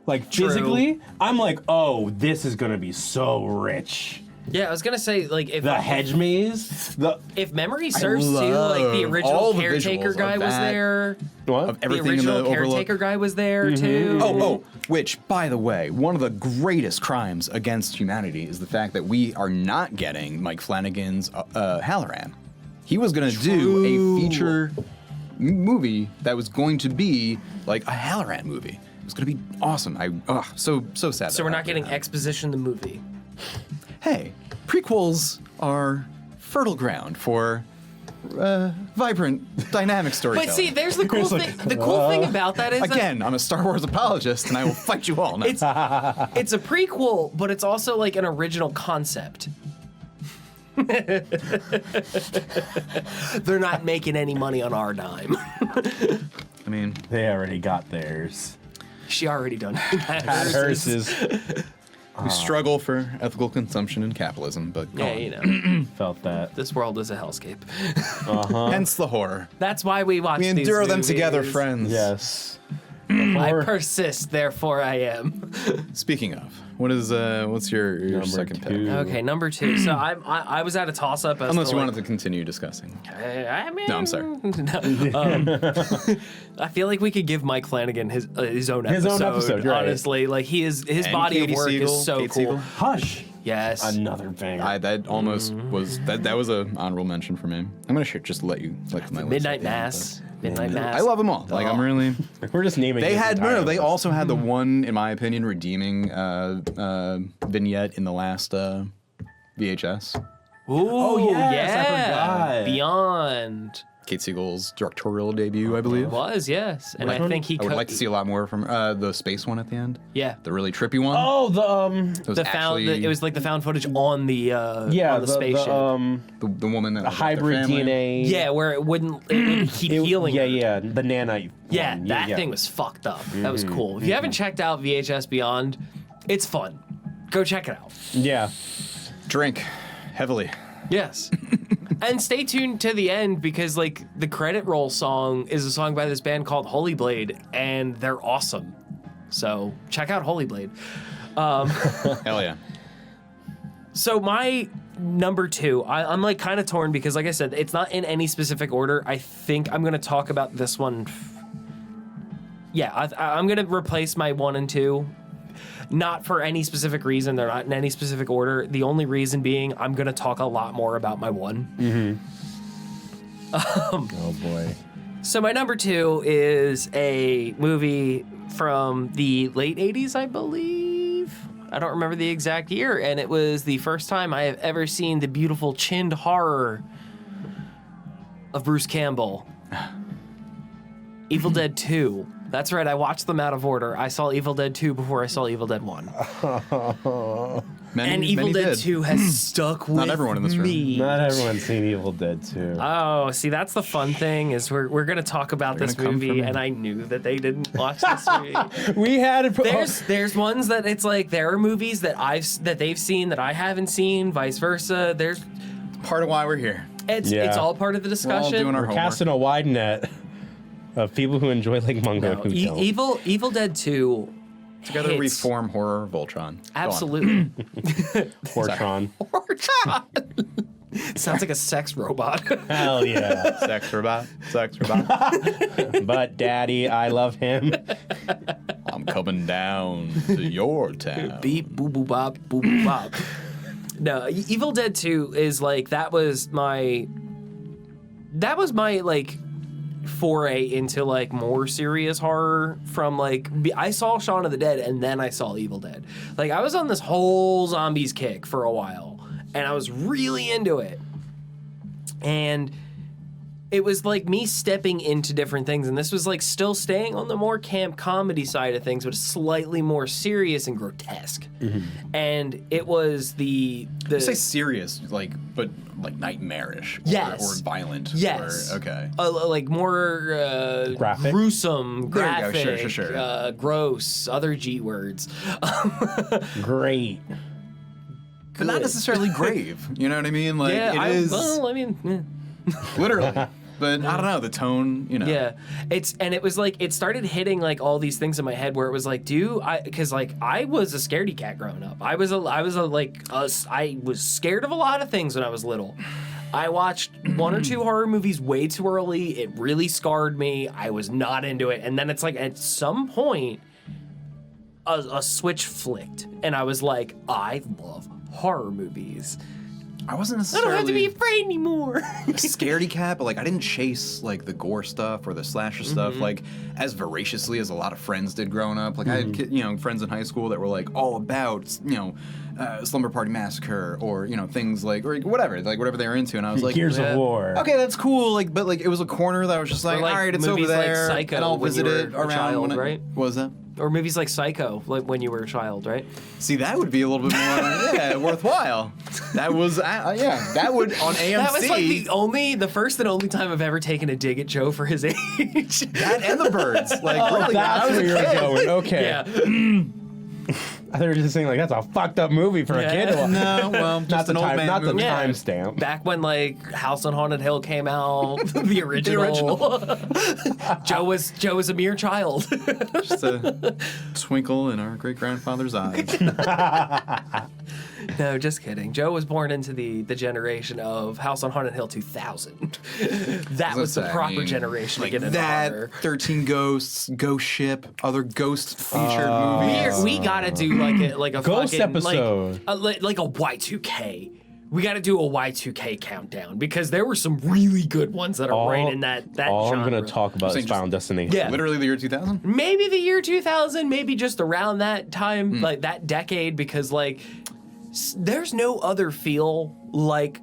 like True. physically, I'm like, oh, this is gonna be so rich. Yeah, I was gonna say like if The hedge maze. if memory serves too, like the all original the caretaker visuals guy of was that. there. What? Of The everything in original the Overlook. caretaker guy was there too. Oh, which, by the way, one of the greatest crimes against humanity is the fact that we are not getting Mike Flanagan's Halloran. He was going to do a feature movie that was going to be like a Halloran movie. It was going to be awesome. So sad. So we're not getting Exposition the movie. Hey, prequels are fertile ground for vibrant, dynamic storytelling. But see, there's the cool thing. The cool thing about that is Again, I'm a Star Wars apologist, and I will fight you all. No. it's a prequel, but it's also like an original concept. They're not making any money on our dime. I mean, They already got theirs. She already done Pat Hearst is we struggle for ethical consumption and capitalism, but go Yeah, on. you know, felt that. this world is a hellscape. Hence the horror. That's why we watch We these endure them movies. together, friends. Yes. I Or- persist, therefore I am. Speaking of, what's your Number second pick? 2. Okay, number 2. So I was at a toss up. Unless you wanted to continue discussing. I mean, No, I'm sorry. I feel like we could give Mike Flanagan his own episode. His own episode, you're right. honestly, like his And body Katie of work Siegel, is so Kate cool. Siegel. Hush. Yes. Another banger. That almost was that was a honorable mention for me. I'm gonna just let you like my list Midnight at the end, Mass. Midnight Mass. I love them all. Like I'm really. We're just naming. They this had entire They list. also had the one, in my opinion, redeeming vignette in the last VHS. Ooh, yes, I yeah. forgot. Beyond Kate Siegel's directorial debut, I believe. was yes, and I think he. I would like to see a lot more from the space one at the end. Yeah. The really trippy one. Oh, It was The found. actually It was like the found footage on the yeah, on the spaceship. the woman that the was with their hybrid family. DNA. yeah, where it wouldn't keep healing. Yeah, her. yeah, the nanite. Yeah, one. that thing was fucked up. That was cool. If you haven't checked out VHS Beyond, it's fun. Go check it out. Yeah. Drink heavily. Yes. And stay tuned to the end because like the credit roll song is a song by this band called Holy Blade and they're awesome. So check out Holy Blade. Hell yeah. So my number 2, I'm like kind of torn because like I said, it's not in any specific order. I think I'm going to talk about this one. Yeah, I'm going to replace my 1 and 2. Not for any specific reason. They're not in any specific order. The only reason being I'm going to talk a lot more about my 1. Oh boy. So my number 2 is a movie from the late 80s, I believe. I don't remember the exact year. And it was the first time I have ever seen the beautiful chinned horror of Bruce Campbell. Evil Dead 2. That's right, I watched them out of order. I saw Evil Dead 2 before I saw Evil Dead 1. And Evil Dead did. 2 has stuck with Not everyone in this room. me. Not everyone's seen Evil Dead 2. Oh, see, that's the fun thing is we're gonna talk about They're this gonna come for movie, me. and I knew that they didn't watch this movie. We had There's ones that it's like there are movies that they've seen that I haven't seen, vice versa. There's Part of why we're here. it's Yeah. all part of the We're all discussion. doing our We're homework. casting a wide net of people who enjoy Lake Mungo No, who don't. Evil Dead 2. Together we hits- form horror Voltron. Go on. Absolutely. Fortron. Sounds like a sex robot. Hell yeah. Sex robot. Sex robot. But daddy, I love him. I'm coming down to your town. Beep, boop, boop, bop, boop, boop, bop. No, Evil Dead 2 is like, that was my like foray into like more serious horror from like, I saw Shaun of the Dead and then I saw Evil Dead. Like I was on this whole zombies kick for a while and I was really into it. And it was like me stepping into different things, and this was like still staying on the more camp comedy side of things, but slightly more serious and grotesque. And it was the You say serious, but nightmarish. Yes. Or violent. yes, Or, okay. like more Graphic? gruesome, There you go, graphic, sure. gross, other G words. Great. But not necessarily grave. You know what I mean? Like, yeah, it is well, I mean, literally. but I don't know, the tone, you know. Yeah, it was like it started hitting like all these things in my head where it was like, because like I was a scaredy cat growing up. I was scared of a lot of things when I was little. I watched 1 or 2 horror movies way too early. It really scarred me. I was not into it, and then it's like at some point, a switch flicked, and I was like, I love horror movies. I wasn't I necessarily don't have to be afraid anymore. a scaredy cat, but like I didn't chase like the gore stuff or the slasher stuff like as voraciously as a lot of friends did growing up. Like I had friends in high school that were like all about Slumber Party Massacre or things like or whatever they were into, and I was like Gears of War. Okay, that's cool. Like, but like it was a corner that I was just like, Or, like, all right, it's over movies like there, Psycho and I'll when visit you were it a around. child, when right? What was that? Or movies like Psycho, like when you were a child, right? See, that would be a little bit more worthwhile. That was that would on AMC. That was like the first and only time I've ever taken a dig at Joe for his age. That and the birds. Like really, That's where you're going. Okay. Yeah. I thought you were just saying like that's a fucked up movie for a kid to watch. No, well, Not just the an old time, man not the movie. Yeah. timestamp. Back when like House on Haunted Hill came out, the original. Joe was a mere child. Just a twinkle in our great grandfather's eyes. No, just kidding. Joe was born into the generation of House on Haunted Hill 2000. That was the proper generation like to get into that. horror. 13 Ghosts, Ghost Ship, other ghost featured movies. We gotta do like a Ghost fucking, episode. like a Y2K. We got to do a Y2K countdown because there were some really good ones that are right in that all genre. I'm going to talk about is saying Final Destination. Yeah. Literally the year 2000. Maybe the year 2000, maybe just around that time, like that decade, because like there's no other feel like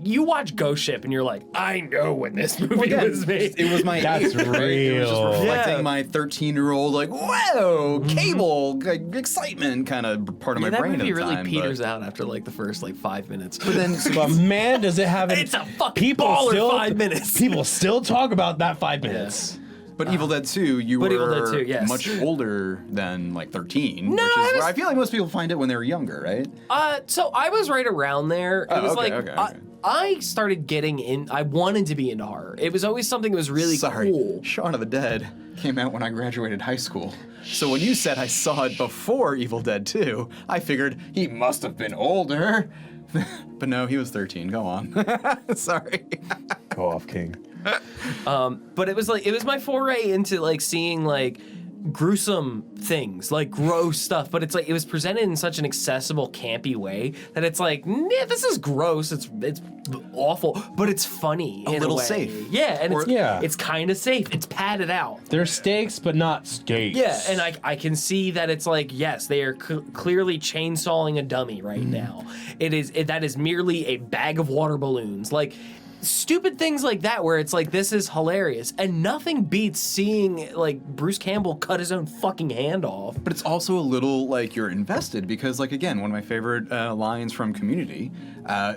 you watch Ghost Ship and you're like, I know when this movie was made. It was my That's age, right? It was just real. reflecting Yeah. my 13-year-old like, whoa, cable like, excitement kind of part of my that brain movie at the really time. peters out after like the first like 5 minutes. But then But man, does it have It's a fucking baller 5 minutes. People still talk about that 5 minutes. But Evil Dead 2, you But were Evil Dead 2, yes. much older than like 13, No, which is I was- where I feel like most people find it when they were younger, right? So I was right around there. It was okay, like okay. I started getting in. I wanted to be into horror. It was always something that was really Sorry, cool. Shaun of the Dead came out when I graduated high school. So when you said I saw it before Evil Dead 2, I figured he must have been older. But no, he was 13. Go on. Sorry. Go off, King. But it was my foray into like seeing like gruesome things, like gross stuff. But it's like it was presented in such an accessible, campy way that it's like, yeah, this is gross. It's awful, but it's funny. A in little way. safe. Yeah, and Yeah. it's kind of safe. It's padded out. There's stakes, but not skates. Yeah, and I can see that it's like, yes, they are clearly chainsawing a dummy right now. That is merely a bag of water balloons. Like, stupid things like that where it's like, this is hilarious. And nothing beats seeing, like, Bruce Campbell cut his own fucking hand off. But it's also a little like you're invested because, like, again, one of my favorite lines from Community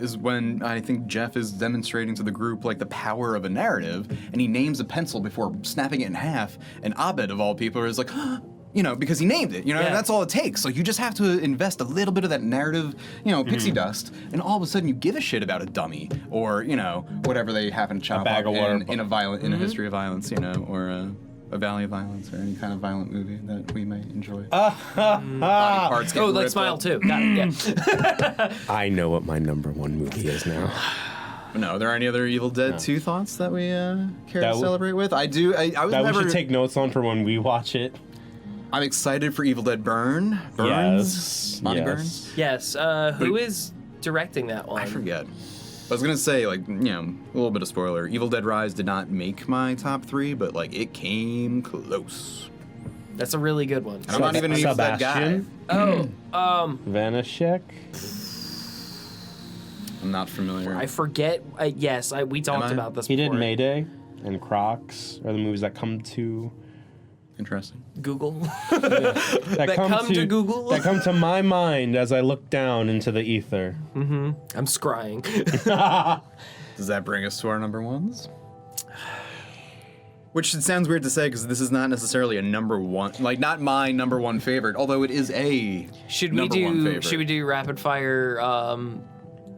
is when I think Jeff is demonstrating to the group like the power of a narrative, and he names a pencil before snapping it in half, and Abed of all people is like, because he named it, and that's all it takes. So you just have to invest a little bit of that narrative, pixie dust, and all of a sudden you give a shit about a dummy or, whatever they happen to chop bag up of water. in a history of violence, or a Valley of Violence or any kind of violent movie that we might enjoy. Body parts getting Like ripped Smile up. too. Got it, yeah. I know what my number one movie is now. No, are there any other Evil Dead 2 thoughts that we care to would- celebrate with? I do. I was That never. we should take notes on for when we watch it. I'm excited for Evil Dead Burns. Yes. Monty Yes. Burns. Yes. Who is directing that one? I forget. I was gonna say, like, a little bit of spoiler. Evil Dead Rise did not make my top 3, but like it came close. That's a really good one. And I'm not even an Evil Dead guy. Sebastian? Oh, Vanishek? I'm not familiar. I forget. Yes, we talked I? about this He did before. Mayday and Crocs are the movies that come to Interesting. Google. that come to Google? that come to my mind as I look down into the ether. I'm scrying. Does that bring us to our number ones? Which it sounds weird to say because this is not necessarily a number one, like not my number one favorite, although it is a Should we number one do? favorite. Should we do rapid fire?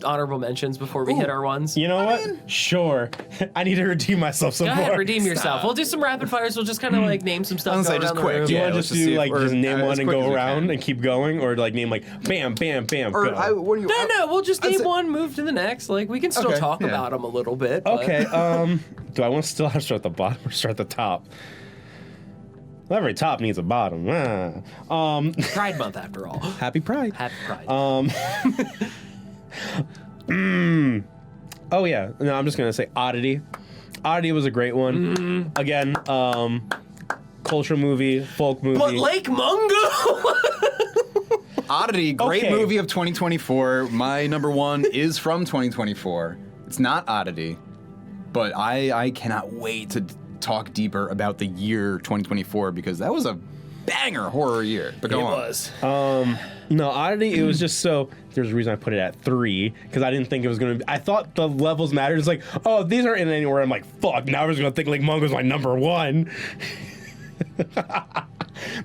honorable mentions before we hit our ones? You know what? Sure. I need to redeem myself some Go more. ahead, redeem yourself. We'll do some rapid fires. We'll just kind of like name some stuff. I'll say going just around the quick, room. Do you yeah. want to let's just just do see like if we're just name as one and quick as go we around can. and keep going, or like name like bam, bam, bam, Or go? what do you? No, we'll just I'd name say- one, move to the next. Like we can still Okay, talk yeah. about them a little bit. But Okay. Do I want to still have to start at the bottom or start at the top? Well, every top needs a bottom. Pride Month, after all. Happy Pride. Happy Pride. Oh yeah. No, I'm just gonna say Oddity. Oddity was a great one. Again, culture movie, folk movie. but Lake Mungo. Oddity, great Okay. movie of 2024. My number one is from 2024. It's not Oddity, but I cannot wait to talk deeper about the year 2024 because that was a banger horror year. But go It on. was. No, Oddity, it was just so. There's a reason I put it at 3 because I didn't think it was gonna be. I thought the levels mattered. It's like, oh, these aren't in anywhere. I'm like, fuck. Now I was gonna think like Mungo's my number 1.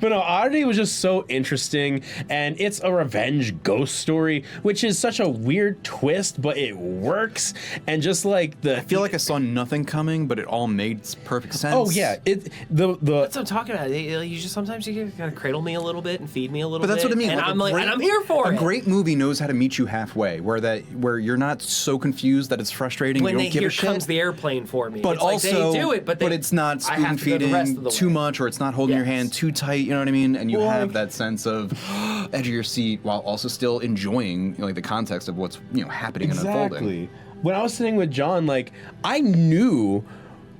But no, Oddity was just so interesting, and it's a revenge ghost story, which is such a weird twist, but it works. And just like I feel like I saw nothing coming, but it all made perfect sense. oh yeah, That's what I'm talking about. You just sometimes you gotta cradle me a little bit and feed me a little But bit. that's what I mean. And like, I'm like, and I'm here for a it. A great movie knows how to meet you halfway, where you're not so confused that it's frustrating. when you they don't give here a shit. comes the airplane for me. But it's also, like they do it, but it's not I have spoon to go the rest of feeding the too way. much, or it's not holding your Yes. hand too tight. You know what I mean? And you Well, have like- that sense of edge of your seat while also still enjoying like the context of what's happening and unfolding. Exactly. When I was sitting with John, like I knew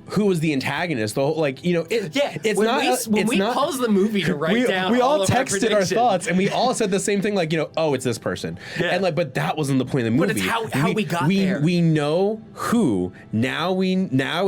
who was the antagonist. The whole, like it's when not. we paused the movie to write down we all of our texted our predictions. thoughts, and we all said the same thing. Like oh, it's this person. Yeah. And like, but that wasn't the point of the movie. But it's how we got there. We know who. Now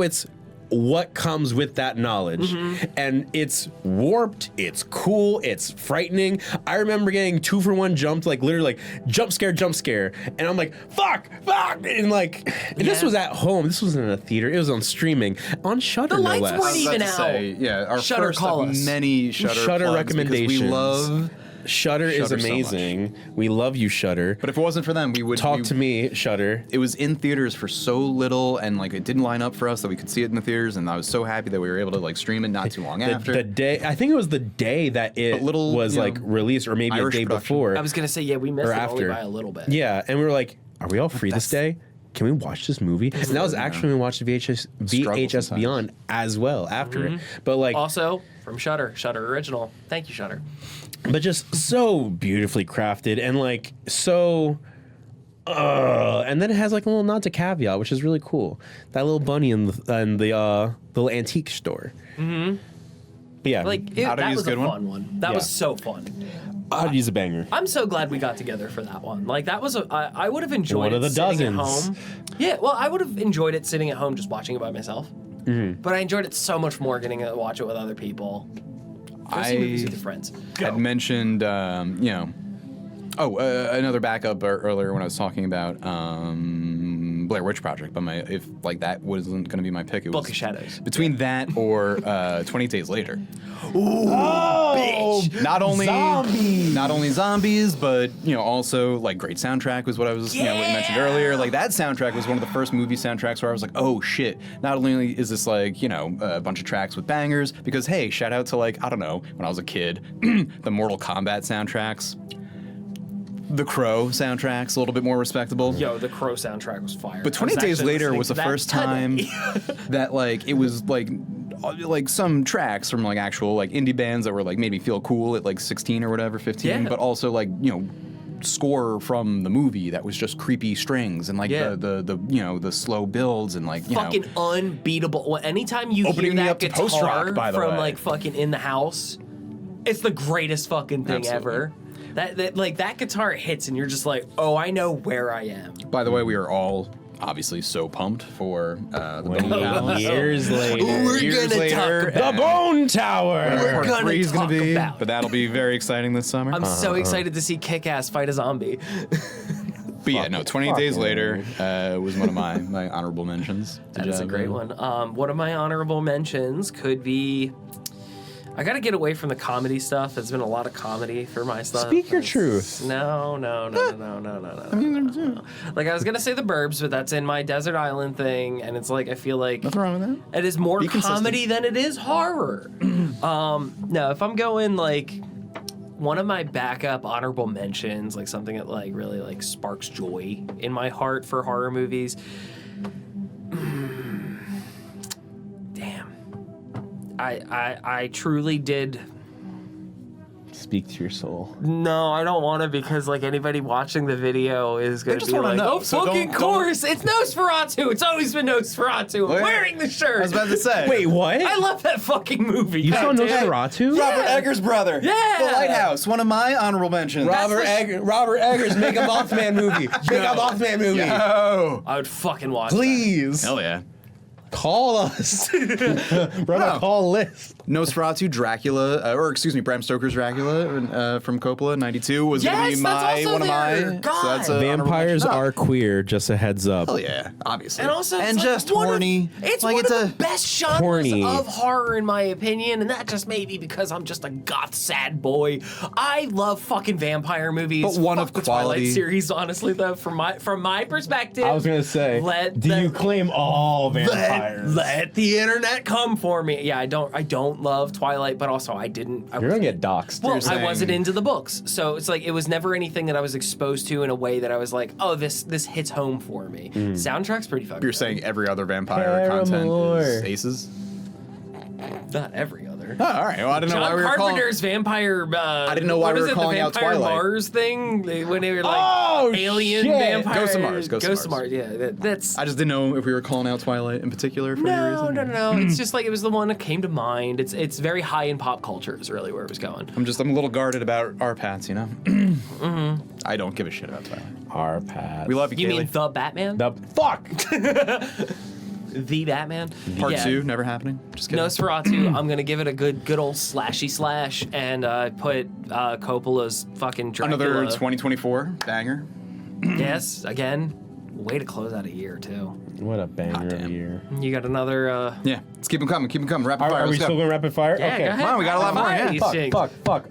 it's what comes with that knowledge. Mm-hmm. And it's warped, it's cool, it's frightening. I remember getting 2-for-1 jumped, like literally like jump scare, and I'm like, fuck, and like this was at home, this wasn't in a theater, it was on streaming, on Shudder, The no lights less. weren't I was even about to out. say, yeah, our Shudder, first call of us. many Shudder Shudder plugs because recommendations. we love. Shudder is Shudder so amazing. We love you, Shudder. But if it wasn't for them, we would Talk to me, Shudder. It was in theaters for so little, and like it didn't line up for us that we could see it in the theaters, and I was so happy that we were able to like stream it not too long after. The day, I think it was the day that it little, was like released, or maybe Irish a day production. before. I was gonna say, yeah, we missed Or it only after. by a little bit. Yeah, and we were like, "Are we all free this day? Can we watch this movie?" And that was actually when we watched VHS sometimes. Beyond as well after it. But like, Also from Shudder Original. Thank you, Shudder. but just so beautifully crafted and like so. And then it has like a little nod to Caveat, which is really cool. That little bunny in the little antique store. Mm-hmm. But yeah, Like How did that he was use a good one? fun one. That was so fun. Oddity's a banger. I'm so glad we got together for that one. Like that was I would have enjoyed One it of the sitting at dozens. home. Yeah, well, I would have enjoyed it sitting at home just watching it by myself. Mm-hmm. But I enjoyed it so much more getting to watch it with other people. Go see movies with your friends. had mentioned, another backup earlier when I was talking about Blair Witch Project, but if like that wasn't going to be my pick, it was Book of Shadows. between that or 28 Days Later. Oh, Not only zombies. zombies, but also like great soundtrack was what I was what you mentioned earlier. Like that soundtrack was one of the first movie soundtracks where I was like, oh shit! Not only is this like a bunch of tracks with bangers, because hey, shout out to like I don't know when I was a kid, the Mortal Kombat soundtracks. The Crow soundtrack's a little bit more respectable. Yo, the Crow soundtrack was fire. But I 20 was Days actually Later listening was to the that first time today. that like it was like some tracks from like actual like indie bands that were like made me feel cool at like 16 or whatever, 15, Yeah. but also like score from the movie that was just creepy strings and like Yeah. the slow builds and like fucking unbeatable. Well, anytime you Opening hear me that up to guitar post-rock, by the from way. like fucking In the House, it's the greatest fucking thing Absolutely. ever. That like that guitar hits and you're just like, oh, I know where I am. By the way, we are all obviously so pumped for the Bone 20 Palace. years later. We're Years gonna later, talk about The Bone Tower. We're Part gonna 3 is talk gonna be, about but that'll be very exciting this summer. I'm so excited to see Kick-Ass fight a zombie. But yeah, no, 20 Days fucking Later was one of my honorable mentions. That is a great one. One of my honorable mentions could be I gotta get away from the comedy stuff. There's been a lot of comedy for my stuff. Speak your truth. No. Like I was gonna say The Burbs, but that's in my desert island thing, and it's like I feel like Nothing wrong with that. it is more Be comedy than it is horror. No, if I'm going like one of my backup honorable mentions, like something that like really like sparks joy in my heart for horror movies. Damn. I truly did. Speak to your soul. No, I don't want to because like anybody watching the video is gonna be like, know, "Oh, so fucking don't- course, it's Nosferatu. It's always been Nosferatu. I'm wearing the shirt." I was about to say. Wait, what? I love that fucking movie. You saw God damn. Nosferatu? Robert Eggers' brother. Yeah. The Lighthouse. One of my honorable mentions. Robert Eggers, make a Mothman movie. Make a Mothman movie. Oh. I would fucking watch that. Please. Hell yeah. Call us. Run a call list. Nosferatu, Dracula, or excuse me, Bram Stoker's Dracula from Coppola, 92 was going to Yes, be that's also one there. of my. God. So that's a Vampires honorable are queer, just a heads up. mention. Hell yeah, obviously. And also, it's and like just one horny. It's like one it's of a the best genres horny. of horror, in my opinion, and that just may be because I'm just a goth sad boy. I love fucking vampire movies. But one Fuck of the quality. Twilight series, honestly, though, from my perspective. I was gonna say, do you claim all vampires? Let the internet come for me. Yeah, I don't love Twilight, but also I didn't. You're gonna get doxxed. Well, I saying- wasn't into the books, so it's like it was never anything that I was exposed to in a way that I was like, oh, this hits home for me. Soundtrack's pretty fucking. You're good. saying every other vampire content Paramore. is aces? Not every other. Oh, all right. Well, I didn't know why John we were calling. Carpenter's vampire. I didn't know why we were the calling out Vampire Twilight. Mars thing when they were like Oh, alien shit. vampires. Ghost of Mars, Ghost of Mars. Yeah, that's. I just didn't know if we were calling out Twilight in particular for any reason. No. It's just like it was the one that came to mind. It's very high in pop culture. Is really where it was going. I'm a little guarded about our Pats, you know. I don't give a shit about Twilight. Our path. We love you, You Kaylee. mean the Batman? the fuck. The Batman? Part Yeah. 2 never happening. Just kidding. Nosferatu, I'm gonna give it a good old slashy slash and put Coppola's fucking Dracula. Another 2024 banger. Yes, again, way to close out a year too. What a banger of a damn. year. You got another. Yeah, let's keep them coming. Keep them coming. Rapid fire. Are we Let's go. still going rapid fire? Yeah, okay. go ahead. Come on, we got a lot more, yeah. These things. Fuck.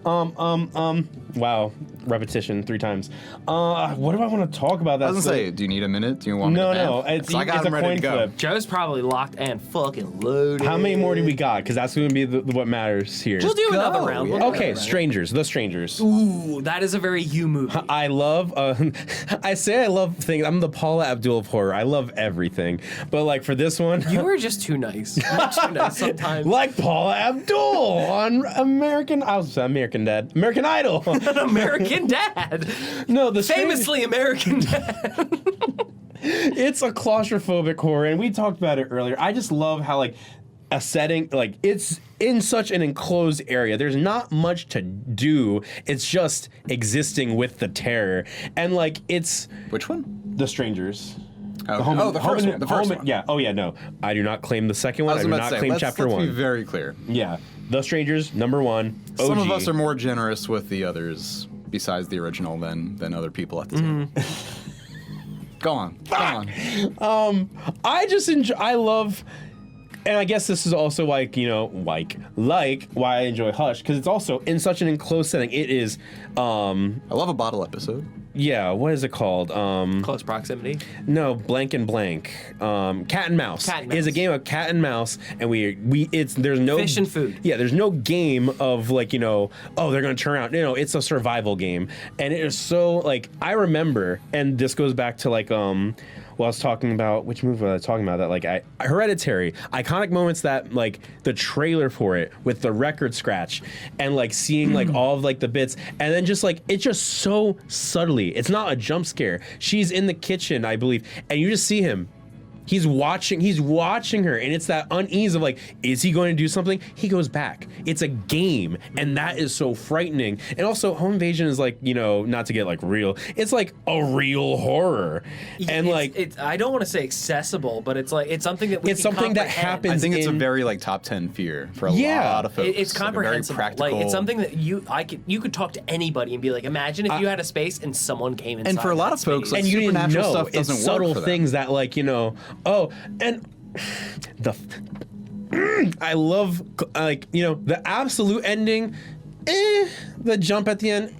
Wow. Repetition 3 times. What do I want to talk about? I was gonna say, do you need a minute? Do you want me No, to no. vamp? It's, So I got it's a them ready coin to go. flip. Joe's probably locked and fucking loaded. How many more do we got? Because that's going to be what matters here. We'll do another go, round. yeah. We'll do Okay, another round. Strangers. The Strangers. Ooh, that is a very you movie. I love. I say I love things. I'm the Paula Abdul of horror. I love everything. But like for this one, You were just too nice. You're too nice sometimes. like Paula Abdul on American Dad, American Idol. An American Dad. No, the Famously American Dad. It's a claustrophobic horror, and we talked about it earlier. I just love how like a setting, like it's in such an enclosed area. There's not much to do. It's just existing with the terror, and like it's Which one? The Strangers. Oh, the first one. The first one. Yeah. Oh yeah. No, I do not claim the second I one. was I do about not to say, claim let's chapter be 1. very clear. Yeah. The Strangers, number 1. OG. Some of us are more generous with the others, besides the original, than other people at the table. Go on. I just enjoy. I love. And I guess this is also like, you know, like why I enjoy Hush, because it's also in such an enclosed setting. It is, I love a bottle episode. yeah, what is it called? Close proximity. No, blank and blank. Cat and Mouse. Cat and It is a Mouse. game of cat and mouse, and there's no Fish and food. Yeah, there's no game of like, you know, oh, they're gonna turn around. No, it's a survival game, and it is so like I remember, and this goes back to like well, I was talking about which movie was I talking about that like Hereditary, iconic moments that like the trailer for it with the record scratch and like seeing like all of like the bits, and then just like it's just so subtly. It's not a jump scare. She's in the kitchen, I believe, and you just see him. He's watching her, and it's that unease of like, is he going to do something? He goes back. It's a game, and that is so frightening. And also, Home Invasion is like, you know, not to get like real, it's like a real horror. And like, it's I don't want to say accessible, but it's like it's something that we it's can something that comprehend. happens. I think it's a in- very like top 10 fear for a Yeah. lot of folks. It's Like, a very comprehensible. practical. Like it's something that you could talk to anybody and be like, imagine if you had a space and someone came inside. And for a lot that of folks, space. like, and you didn't supernatural know stuff it's doesn't work subtle for them. things that like, you know, oh, and the I love, like, the absolute ending, the jump at the end,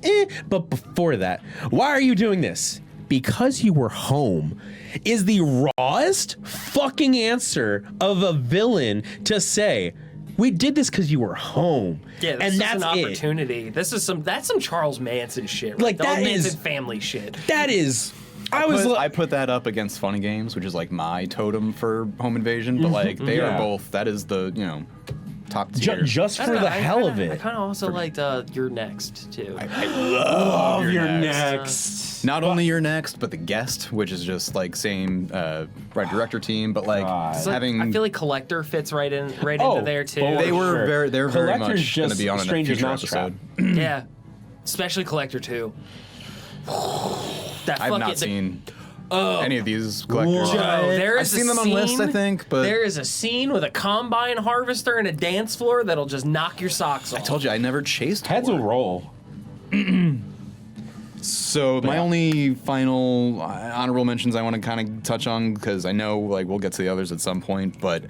but before that, why are you doing this? Because you were home is the rawest fucking answer of a villain to say, we did this because you were home. Yeah, this is an opportunity. That's some Charles Manson shit. Right? Like, the that Manson is family shit. That is. I put that up against Funny Games, which is like my totem for home invasion, but like they are both. That is the top tier. Just for the hell of it. I kind of also liked You're Next too. I love You're Next. Not only You're Next, but The Guest, which is just like same director team, but like having. I feel like Collector fits right into there too. They were they're very much going to be on a Stranger's future Mousetrap. episode. Yeah, especially Collector 2. I've not seen any of these collectors. I've seen them on lists, I think, but there is a scene with a combine harvester and a dance floor that'll just knock your socks off. I told you I never chased Heads will horror. roll. So my only final honorable mentions I want to kind of touch on, because I know like we'll get to the others at some point, but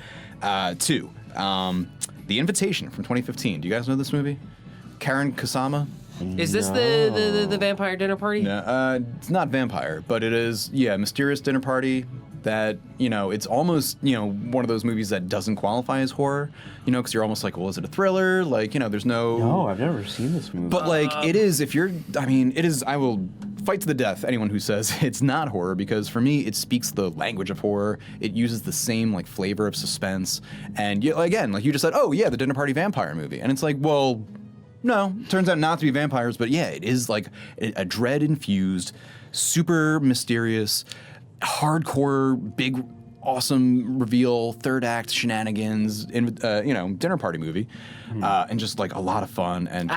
2, The Invitation from 2015. Do you guys know this movie? Karen Kusama. Is this the vampire dinner party? No, it's not vampire, but it is, mysterious dinner party that, it's almost, one of those movies that doesn't qualify as horror, because you're almost like, well, is it a thriller? Like, there's no... No, I've never seen this movie. But, like, it is, it is, I will fight to the death anyone who says it's not horror, because for me, it speaks the language of horror. It uses the same, like, flavor of suspense. And, again, like you just said, oh, yeah, the dinner party vampire movie. And it's like, well... No, turns out not to be vampires, but yeah, it is like a dread-infused, super mysterious, hardcore, big, awesome reveal, third act shenanigans, dinner party movie, and just like a lot of fun. And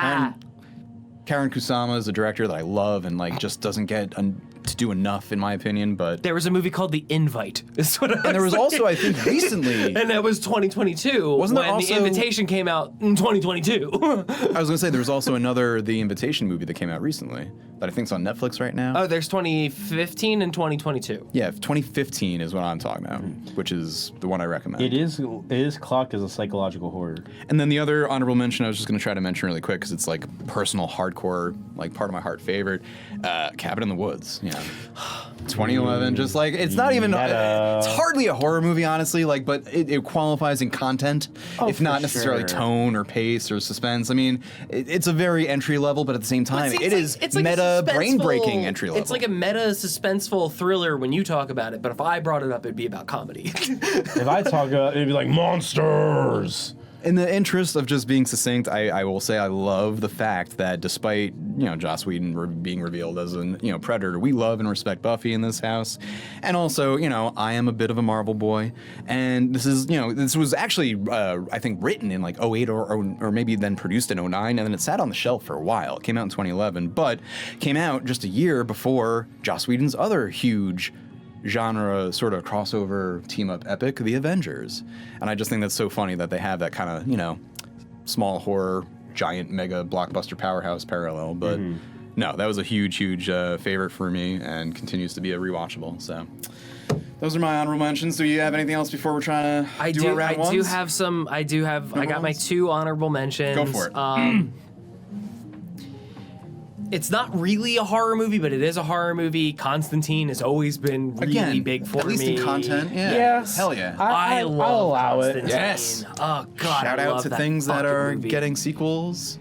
Karen Kusama is a director that I love and like just doesn't get to do enough, in my opinion. But there was a movie called The Invite. Is what and there was also, I think, recently, and that was 2022. Wasn't there when also... The Invitation came out in 2022? I was gonna say there was also another The Invitation movie that came out recently that I think's on Netflix right now. Oh, there's 2015 and 2022. Yeah, 2015 is what I'm talking about, which is the one I recommend. It is clocked as a psychological horror. And then the other honorable mention I was just going to try to mention really quick because it's like personal hardcore, like part of my heart favorite, Cabin in the Woods. 2011, just like it's not even it's hardly a horror movie, honestly, like, but it qualifies in content, if not necessarily tone or pace or suspense. I mean, it's a very entry level, but at the same time, it's like meta brain breaking entry level. It's like a meta suspenseful thriller when you talk about it, but if I brought it up, it'd be about comedy. If I talk about it, it'd be like monsters. In the interest of just being succinct, I will say I love the fact that despite, Joss Whedon being revealed as a, Predator, we love and respect Buffy in this house. And also, I am a bit of a Marvel boy. And this is, this was actually, I think, written in like 08 or maybe then produced in 09. And then it sat on the shelf for a while. It came out in 2011, but came out just a year before Joss Whedon's other huge genre sort of crossover team up epic, The Avengers. And I just think that's so funny that they have that kind of, small horror, giant mega blockbuster powerhouse parallel. But no, that was a huge favorite for me and continues to be a rewatchable. So those are my honorable mentions. Do you have anything else before we're trying to do our round ones? I got my 2 honorable mentions. Go for it. It's not really a horror movie, but it is a horror movie. Constantine has always been really big for me. At least in content, yeah. Yes. Hell yeah. I love I'll allow Constantine. it. Yes. Oh, God, Shout I out love to that things that are movie. getting sequels.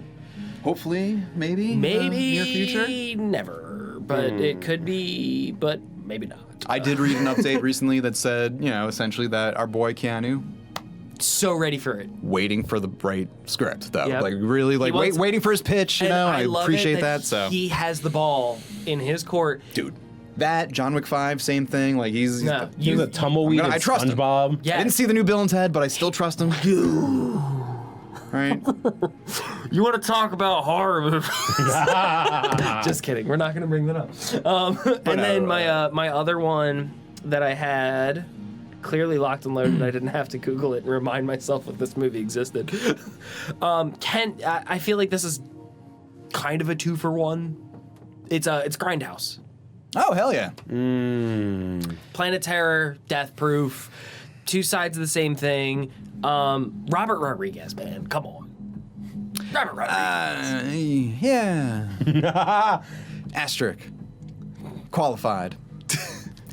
Hopefully, maybe near future. Never. But it could be, but maybe not. I did read an update recently that said, essentially that our boy Keanu, so ready for it. waiting for the right script, though. Yep. Like, really, like, waiting for his pitch, And I love appreciate it that. So, he has the ball in his court. dude, that, John Wick 5, same thing. Like, he's a tumbleweed. I trust him. SpongeBob. Yeah. I didn't see the new Bill and Ted, but I still trust him. Right? You want to talk about horror movies? Just kidding. We're not going to bring that up. And then my other one that I had, clearly locked and loaded. I didn't have to Google it and remind myself that this movie existed. I feel like this is kind of a 2-for-1. It's Grindhouse. Oh, hell yeah. Planet Terror, Death Proof, two sides of the same thing. Robert Rodriguez, man, come on. Robert Rodriguez. Yeah. Asterisk. Qualified.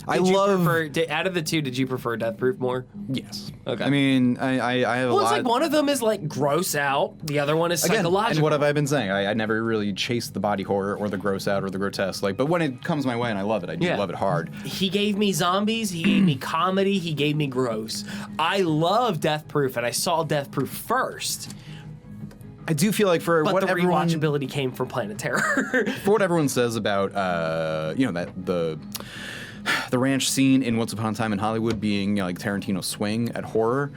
Out of the two, did you prefer Death Proof more? Yes. Okay. I mean, I have a lot. Well, it's like one of them is like gross out, the other one is psychological. And what have I been saying? I never really chased the body horror or the gross out or the grotesque. But when it comes my way and I love it, I do love it hard. He gave me zombies, he gave me comedy, he gave me gross. I love Death Proof, and I saw Death Proof first. I do feel like But the rewatchability came from Planet Terror. For what everyone says about, that the ranch scene in Once Upon a Time in Hollywood being like Tarantino's swing at horror,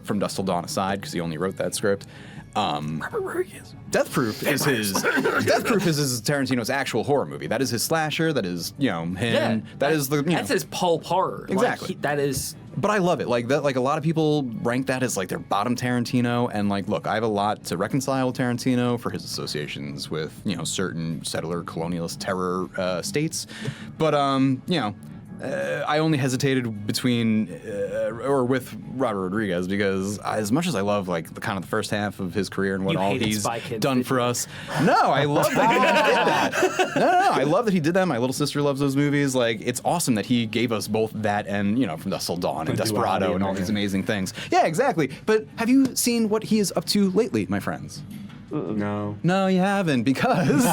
from Dusk Till Dawn aside, because he only wrote that script. Death Proof is Tarantino's actual horror movie. That is his slasher. That is him. Yeah, That's his pulp horror. Exactly. That is. But I love it. Like that. Like a lot of people rank that as like their bottom Tarantino. And like, look, I have a lot to reconcile with Tarantino for his associations with certain settler colonialist terror states. But I only hesitated between or with Robert Rodriguez because as much as I love like the kind of the first half of his career and what all he's done for us. No, I love that he did that. No, I love that he did that. My little sister loves those movies. Like it's awesome that he gave us both that and From Dusk Till Dawn and Desperado and all these amazing things. Yeah, exactly. But have you seen what he is up to lately, my friends? No. No, you haven't, because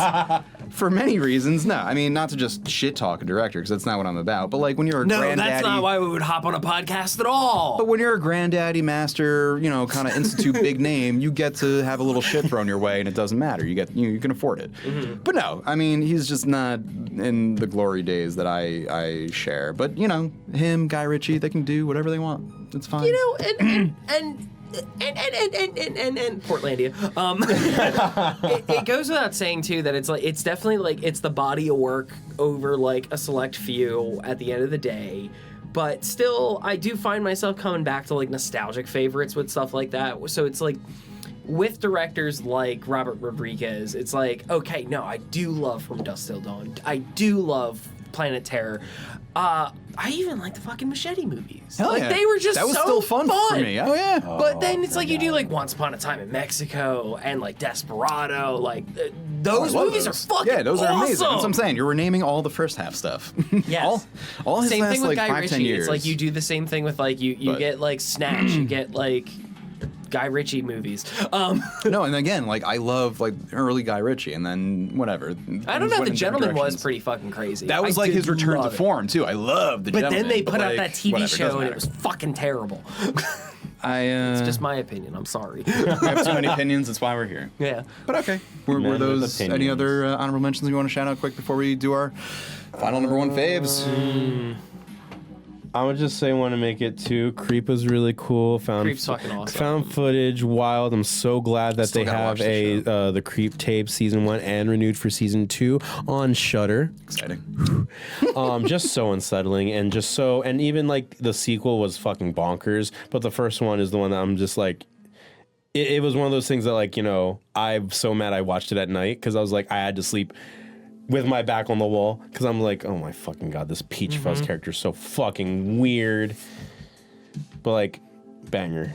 for many reasons, no. I mean, not to just shit talk a director, because that's not what I'm about, but like when you're a granddaddy... No, that's not why we would hop on a podcast at all. But when you're a granddaddy, master, kind of institute big name, you get to have a little shit thrown your way, and it doesn't matter. You can afford it. Mm-hmm. But no, I mean, he's just not in the glory days that I share. But, him, Guy Ritchie, they can do whatever they want. It's fine. And Portlandia. It goes without saying too that it's definitely like it's the body of work over like a select few at the end of the day. But still, I do find myself coming back to like nostalgic favorites with stuff like that. So it's like with directors like Robert Rodriguez, it's like, okay, no, I do love From Dusk Till Dawn. I do love Planet Terror. I even like the fucking Machete movies. Hell yeah. They were just that was so still fun for me. Oh yeah. But then it's like you do like Once Upon a Time in Mexico and like Desperado. Like those movies are fucking those are amazing. That's awesome. what I'm saying. You're naming all the first half stuff. Yes. all his same last thing with like Guy 5-10 Ritchie. years. It's like you do the same thing with like you get like Snatch. You get like Guy Ritchie movies. No, and again, like I love like early Guy Ritchie, and then whatever. I don't know. The Gentleman was pretty fucking crazy. That was like his return to form too. I love the Gentleman. But then they put out that TV show, and matter. it was fucking terrible. It's just my opinion. I'm sorry. We have too many opinions. That's why we're here. Yeah. But okay. Were those any other honorable mentions you want to shout out quick before we do our final number one faves? I would just say want to make it too. Creep was really cool. Creep's fucking awesome. Found footage, wild. I'm so glad that they have the Creep tape season 1 and renewed for season 2 on Shudder. Exciting. Just so unsettling and and even like the sequel was fucking bonkers. But the first one is the one that I'm just like. It was one of those things that like I'm so mad I watched it at night because I was like I had to sleep with my back on the wall because I'm like, oh my fucking god, this Peach Fuzz character is so fucking weird. But like, banger.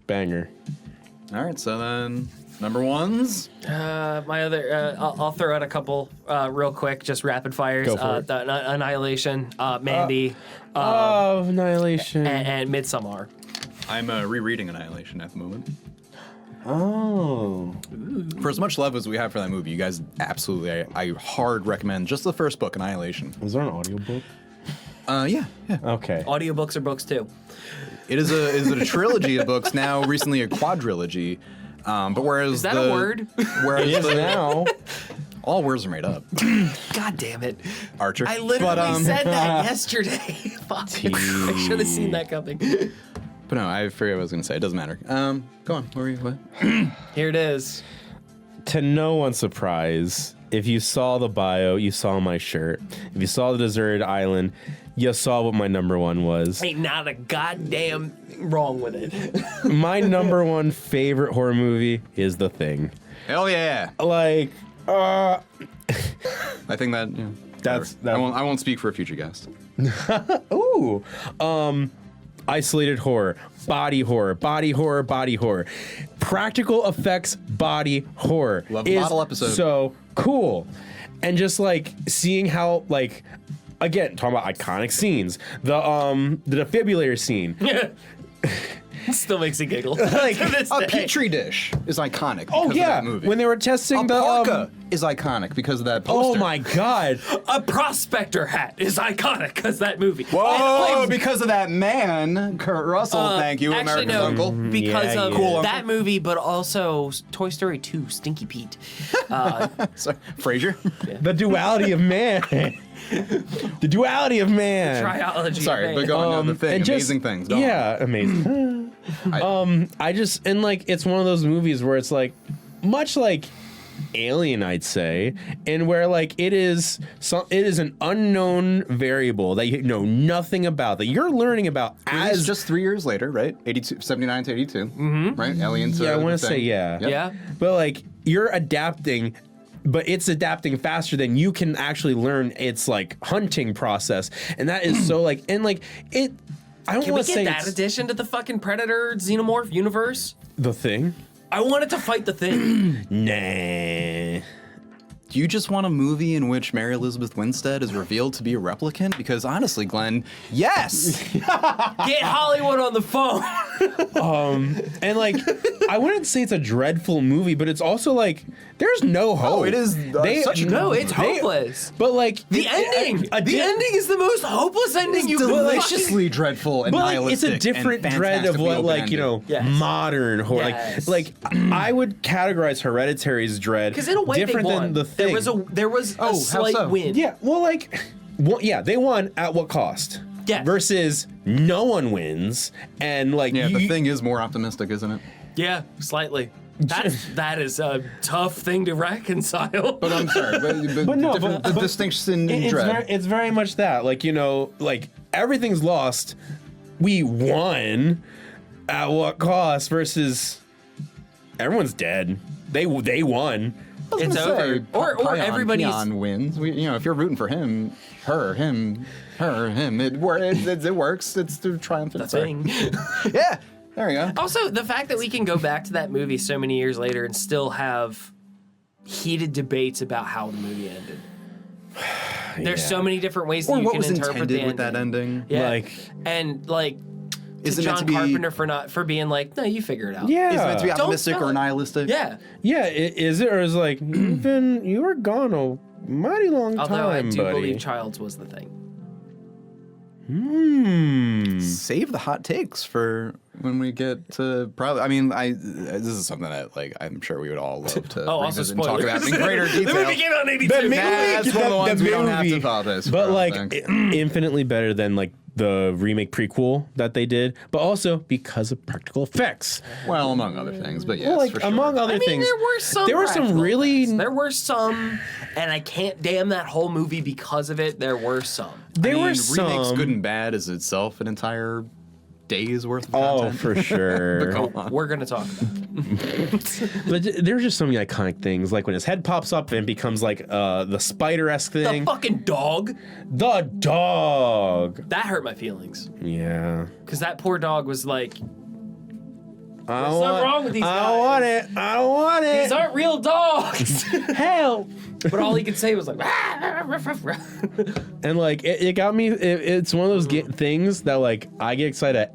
All right, so then number ones. My other, I'll throw out a couple real quick, just rapid fires. Go for it. Annihilation, Mandy, Annihilation, and Midsommar. I'm rereading Annihilation at the moment. Oh. For as much love as we have for that movie, you guys absolutely, I hard recommend just the first book, Annihilation. Was there an audiobook? Yeah. Okay. Audiobooks are books too. It is a trilogy of books, now recently a quadrilogy. But whereas is that a word? Whereas it is now. All words are made up. God damn it. Archer. I literally said that yesterday. Fuck. I should have seen that coming. But no, I forget what I was going to say. It doesn't matter. Go on. What? Here it is. To no one's surprise, if you saw the bio, you saw my shirt. If you saw the deserted island, you saw what my number one was. Ain't not a goddamn wrong with it. My number one favorite horror movie is The Thing. Hell yeah. Like, I think that, that's I won't speak for a future guest. Ooh. isolated horror, body horror, body horror, body horror. Practical effects body horror Love the is model episode. so cool. And just like seeing how like again, talking about iconic scenes, the defibrillator scene. Still makes me giggle. Like To this A day. petri dish is iconic. oh because yeah, of that movie. when they were testing a the parka is iconic because of that oh poster. my god. A prospector hat is iconic because that movie. Whoa! And, Because of that man, Kurt Russell. Thank you, actually, America's no, Uncle. because Yeah, of yeah. Cool that Uncle. movie, but also Toy Story 2, Stinky Pete. Sorry, Frasier. The duality of man. The duality of man. Triology. Sorry, man. but going on the thing, and just- amazing things. Go on. Yeah, amazing. I just and like it's one of those movies where it's like much like Alien, I'd say, and where like it is an unknown variable that you know nothing about that you're learning about As as just 3 years later, right? 82, 79 to 82. Mm-hmm. Right? Alien to yeah, I the want to say thing. yeah. Yep. Yeah. But like you're adapting, but it's adapting faster than you can actually learn its like hunting process, and that is so like and like it. I don't Can we want to get say that it's addition to the fucking Predator Xenomorph universe? the thing. I wanted to fight the thing. Nah. Do you just want a movie in which Mary Elizabeth Winstead is revealed to be a replicant? Because honestly, Glenn, yes! Get Hollywood on the phone. And like, I wouldn't say it's a dreadful movie, but it's also like there's no hope. it is such a No, good it's movie. hopeless. But like The ending. The ending is the most hopeless ending you could Deliciously dreadful and But like, it's nihilistic a different and dread of fantastically what like you know open-ended. Yes. modern horror. Yes. Like I would categorize Hereditary's dread Because in a way different they won. than the thing. There was Oh, a how slight so? win. Yeah, well, like, yeah, they won at what cost? Yes. Versus no one wins, and like Yeah, the you- thing is more optimistic, isn't it? Yeah, slightly. That is a tough thing to reconcile. But I'm sorry, But no, the but- distinction in it's dread. it's very much that. Like, you know, like everything's lost. We won at what cost versus everyone's dead. They won. It's over. Or everybody's. Peon wins. If you're rooting for him, her, him, it works. It's the triumphant thing. Yeah, there we go. Also, the fact that we can go back to that movie so many years later and still have heated debates about how the movie ended. There's Yeah. so many different ways that Or you what can was interpret intended the with that ending. Yeah. Like- and like to Is it meant John to be- Carpenter for being like, no, you figure it out. Yeah. Is it meant to be Don't optimistic spell or it. nihilistic? Yeah. Yeah, is it or is it like you were gone a mighty long Although I time, do buddy. believe Childs was the thing. Save the hot takes for when we get to probably. I mean, this is something that like I'm sure we would all love to Oh, also revisit and talk spoilers. about in greater The detail. movie came out in 82. The movie, That's one of the ones we don't have to apologize But for, I like think. infinitely better than like the remake prequel that they did, but also because of practical effects. Well, among other things, but yes, Well, like for sure. among other I mean, things, there were some. There were some practical really. effects. There were some, and I can't damn that whole movie because of it. There were some. There I mean, were some. remakes good and bad is itself an entire day's worth of Oh, content. for sure. Go on. We're gonna talk about it. But there's just so many iconic things, like when his head pops up and becomes like the spider-esque The thing. fucking dog. The dog. That hurt my feelings Yeah. because that poor dog was like, I What's want, wrong with these I guys? don't want it. I don't want it. these aren't real dogs. Help. But all he could say was like, And like it got me. It's one of those things that like I get excited at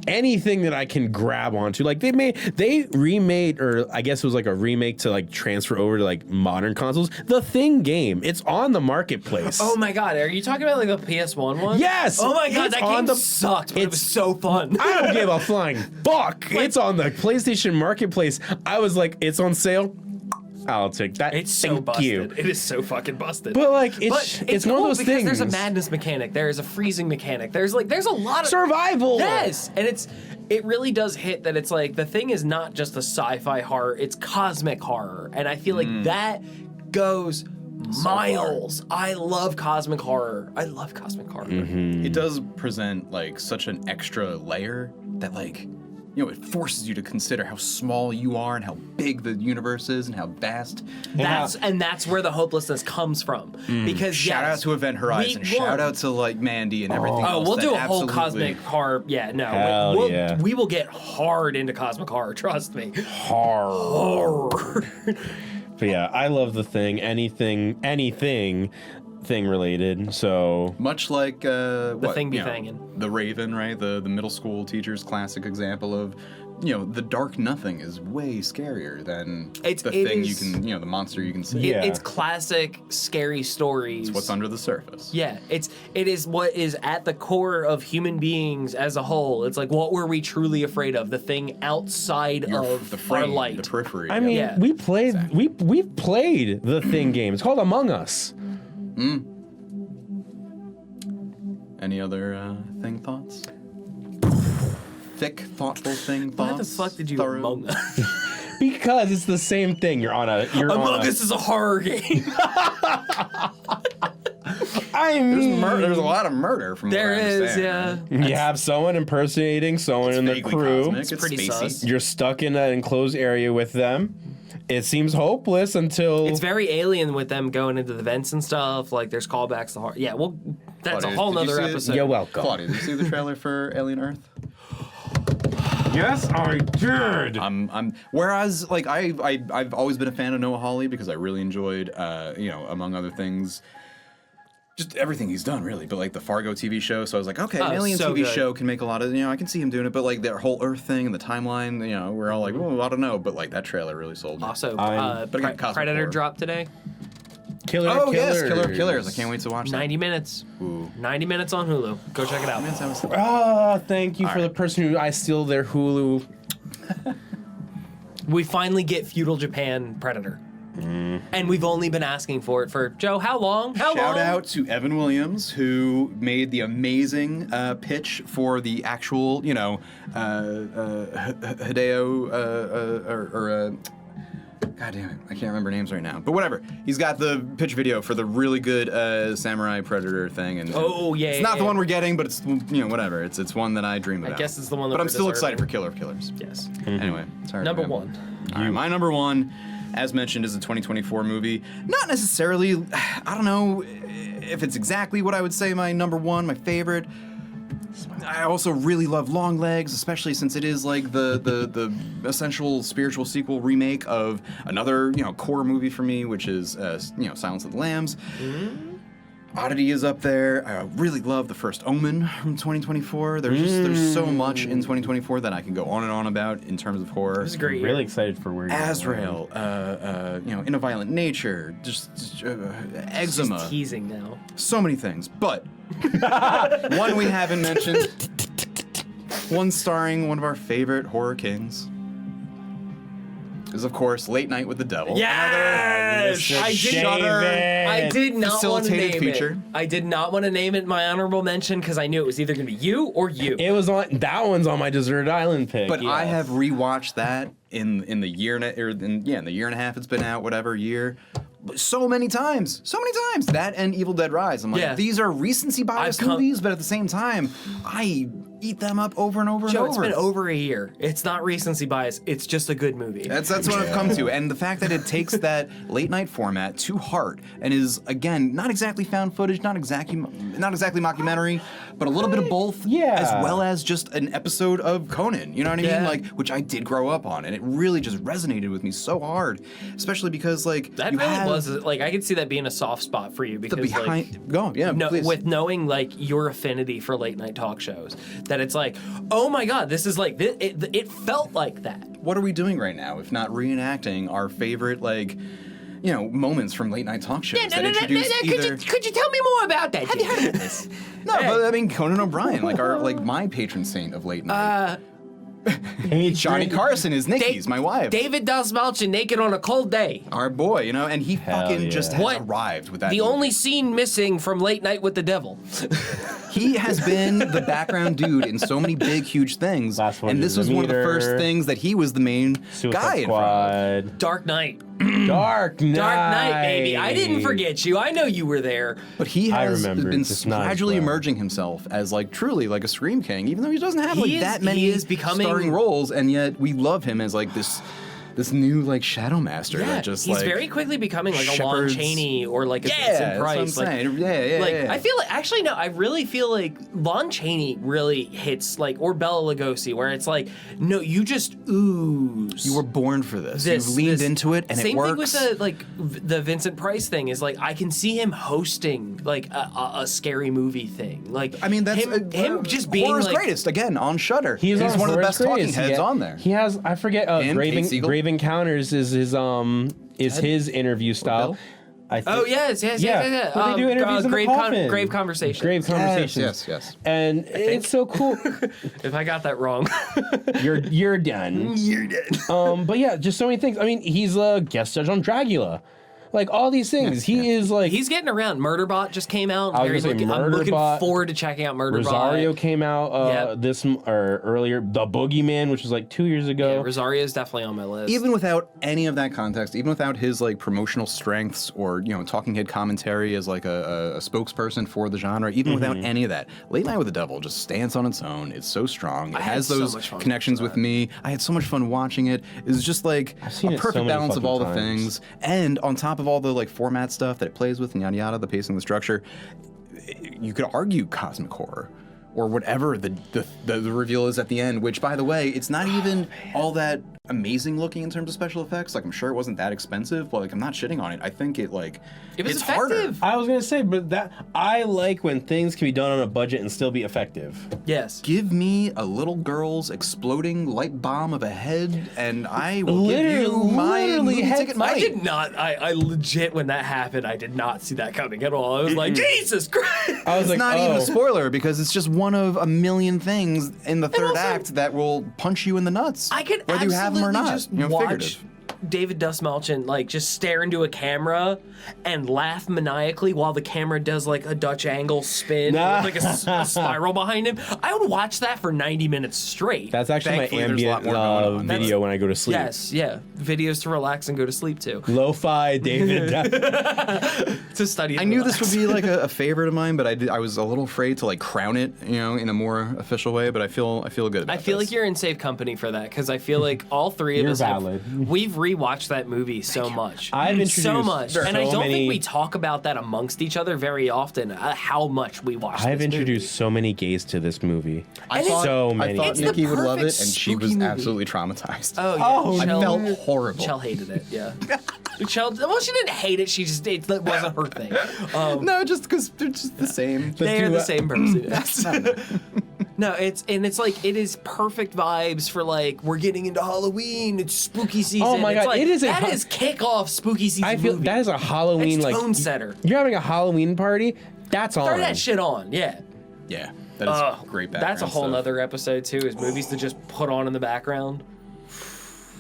anything that I can grab onto. Like they remade, or I guess it was like a remake to like transfer over to like modern consoles. The Thing game. It's on the marketplace. oh my god, are you talking about like the PS1 one? Yes! Oh my god, It's that on game sucked, but it was so fun. I don't give a flying fuck. It's on the PlayStation Marketplace. I was like, it's on sale. I'll take that. It's so Thank busted. you. It is so fucking busted. But like, But it's one cool of those because things. there's a madness mechanic. There is a freezing mechanic. There's a lot of Survival. Yes, and it really does hit that it's like the Thing is not just a sci-fi horror; it's cosmic horror, and I feel like that goes miles. I love cosmic horror. I love cosmic horror. Mm-hmm. It does present like such an extra layer that like it forces you to consider how small you are and how big the universe is and how vast. That's where the hopelessness comes from. Because Shout out to Event Horizon. Shout out to like Mandy and everything else. We'll do a whole absolutely... cosmic horror. Yeah, no. Hell We will get hard into cosmic horror, trust me. Horror. But yeah, I love the Thing. Anything Thing related. So much like the Thing be thangin'. The Raven, right? The middle school teacher's classic example of, the dark nothing is way scarier than the thing you can, the monster you can see. It's classic scary stories. It's what's under the surface. Yeah, it is what is at the core of human beings as a whole. It's like, what were we truly afraid of? The thing outside of the frame, our light. the periphery. I mean, we played we've played the Thing game. It's called Among Us. Any other Thing thoughts? Thick, thoughtful Thing thoughts? Why the fuck did you Among Us? Because it's the same thing. Among Us is a horror game. I mean, there's a lot of murder from there what I is, understand. yeah. You have someone impersonating someone in the crew. Cosmic, It's pretty spacey. sus. You're stuck in an enclosed area with them. It seems hopeless until It's very alien with them going into the vents and stuff. Like, there's callbacks to horror. Yeah, well, that's Claudia, a whole did you nother see it? episode. You're welcome. Claudia, did you see the trailer for Alien Earth? Yes, I did. Whereas, like, I've always been a fan of Noah Hawley because I really enjoyed, among other things, just everything he's done, really. But like the Fargo TV show, so I was like, okay, an Alien so TV good. show can make a lot of, I can see him doing it. But like their whole Earth thing and the timeline, we're all like, oh, I don't know. But like that trailer really sold me. Also, but again, cosmic Predator horror. dropped today. Killer Oh Killers. yes, Killer of Killers. I can't wait to watch that. 90 minutes. Ooh. 90 minutes on Hulu. Go check it out. Thank you for the person who I steal their Hulu. We finally get feudal Japan Predator. And we've only been asking for it for, Joe, how long? How long? Shout out to Evan Williams, who made the amazing pitch for the actual, Hideo, God damn it, I can't remember names right now. But whatever, he's got the pitch video for the really good Samurai Predator thing. And it's not the one we're getting, but it's whatever. It's one that I dream about. I guess it's the one that But I'm we're still deserving. excited for Killer of Killers. Yes. Anyway, sorry. Number one. All right, my number one, as mentioned, is a 2024 movie. Not necessarily, I don't know if it's exactly what I would say my number one, my favorite. I also really love Longlegs, especially since it is like the essential spiritual sequel remake of another core movie for me, which is Silence of the Lambs. Oddity is up there. I really love The First Omen from 2024. There's so much in 2024 that I can go on and on about in terms of horror. This is great. Really excited for where you're Azrael, In a Violent Nature, Eczema. Just teasing now. So many things, but one we haven't mentioned, one starring one of our favorite horror kings, is of course Late Night with the Devil. Yes! I did not want to Facilitated name feature. it. I did not want to name it my honorable mention because I knew it was either going to be you or you. It was on that one's on my deserted island pick. But yes. I have rewatched that in the year and the year and a half it's been out, whatever year. So many times. That and Evil Dead Rise. I'm like, these are recency bias movies, but at the same time, I eat them up over and over Joe, and over. it's been over a year. It's not recency bias. It's just a good movie. That's what I've come to. And the fact that it takes that late night format to heart and is, again, not exactly found footage, not exactly mockumentary, but a little bit of both, as well as just an episode of Conan, you know what I mean? Like, which I did grow up on, and it really just resonated with me so hard, especially because, like, that was, like, I could see that being a soft spot for you because, please. with knowing, like, your affinity for late night talk shows, that it's like, oh my God, this is like, it felt like that. What are we doing right now if not reenacting our favorite, like, moments from late night talk shows that introduce either... Could you tell me more about that? Have you heard of this? No, but I mean, Conan O'Brien, my patron saint of late night. Johnny Carson is Nikki's, my wife. David Dastmalchian naked on a cold day. Our boy, and he fucking just has arrived with that. The only scene missing from Late Night with the Devil. He has been the background dude in so many big, huge things, and this was one of the first things that he was the main guy in front of. Dark Knight. Dark Knight. Dark Knight, baby. I didn't forget you. I know you were there. But he has remember, been just not as gradually well. emerging himself as like truly like a Scream King, even though he doesn't have He that is many becoming- starring roles, and yet we love him as like this new like Shadow Master that just he's like very quickly becoming like a Lon shepherds- Chaney or like a Yeah, Vincent that's what I'm Price. saying. Yeah. I feel like actually no, I really feel like Lon Chaney really hits like or Bela Lugosi, where it's like no, you just ooze. you were born for this. You've leaned into it, and same it works. thing with the Vincent Price thing is like I can see him hosting like a scary movie thing. Like I mean, that's him just being horror's like greatest again on Shudder. He's one of the Horror's best talking Greatest. heads on there. He has I forget Him, Grave Kate Siegel? Encounters is his interview style. Bill? I think, Oh yes. Where they do interviews in the coffin. Grave Conversations. Grave Conversations. Yes. And it's so cool. If I got that wrong, You're done. you're dead. But yeah, just so many things. I mean, he's a guest judge on Dragula. Like all these things. He is like He's getting around. Murderbot just came out. I was gonna say I'm looking Murderbot. forward to checking out Murderbot. Rosario came out Yep. earlier. The Boogeyman, which was like 2 years ago. Yeah, Rosario's definitely on my list. Even without any of that context, even without his like promotional strengths or talking head commentary as like a spokesperson for the genre, even without any of that, Late Night with the Devil just stands on its own. It's so strong. It I had has so those much fun connections watching with me. I had so much fun watching it. It was just like seen a it so perfect many balance of fucking all the times. things, and on top of all the like format stuff that it plays with and yada yada, the pacing, the structure. You could argue cosmic horror. Or whatever the reveal is at the end, which, by the way, it's not even all that amazing looking in terms of special effects. Like, I'm sure it wasn't that expensive, but like, I'm not shitting on it. I think it was it's harder. effective. I was gonna say, but that I like when things can be done on a budget and still be effective. Yes. Give me a little girl's exploding light bomb of a head, and I will give you my Literally movie head- ticket I money. did not. I legit when that happened, I did not see that coming at all. I was like, Jesus Christ. I was It's like, not even oh. a spoiler because it's just one of a million things in the third also- act that will punch you in the nuts. I could whether you have them or absolutely not. just Figurative. watch David Dustmalchin like just stare into a camera and laugh maniacally while the camera does like a Dutch angle spin with like a spiral behind him. I would watch that for 90 minutes straight. That's actually Thankfully, my there's a lot ambient more going on. video when I go to sleep. Yes, yeah. Videos to relax and go to sleep to. Lo-fi, David. To study. I knew this would be like a favorite of mine, but I was a little afraid to like crown it, in a more official way. But I feel good about I feel this. like you're in safe company for that because I feel like all three of You're us valid. we've rewatched that movie so much. I've so introduced much, so and I don't many- think we talk about that amongst each other very often. How much we watch. I've this introduced movie. so many gays to this movie. I And thought, so I many. thought It's the Nikki would love it, and perfect she was spooky movie. absolutely traumatized. Oh yeah, Oh, I Chell, felt horrible. Chell hated it. Yeah. Chell, well, she didn't hate it. She just it wasn't her thing. No, just because they're just the same. They are two- the same person. No, it's like it is perfect vibes for like we're getting into Halloween. It's spooky season. Oh my It's God, like, it is a that ha- is kickoff spooky season. I feel movie. that is a Halloween It's like tone setter. You're having a Halloween party. That's on. Throw that shit on, yeah. Yeah, that is great background That's a whole stuff. nother episode too. Is movies to just put on in the background.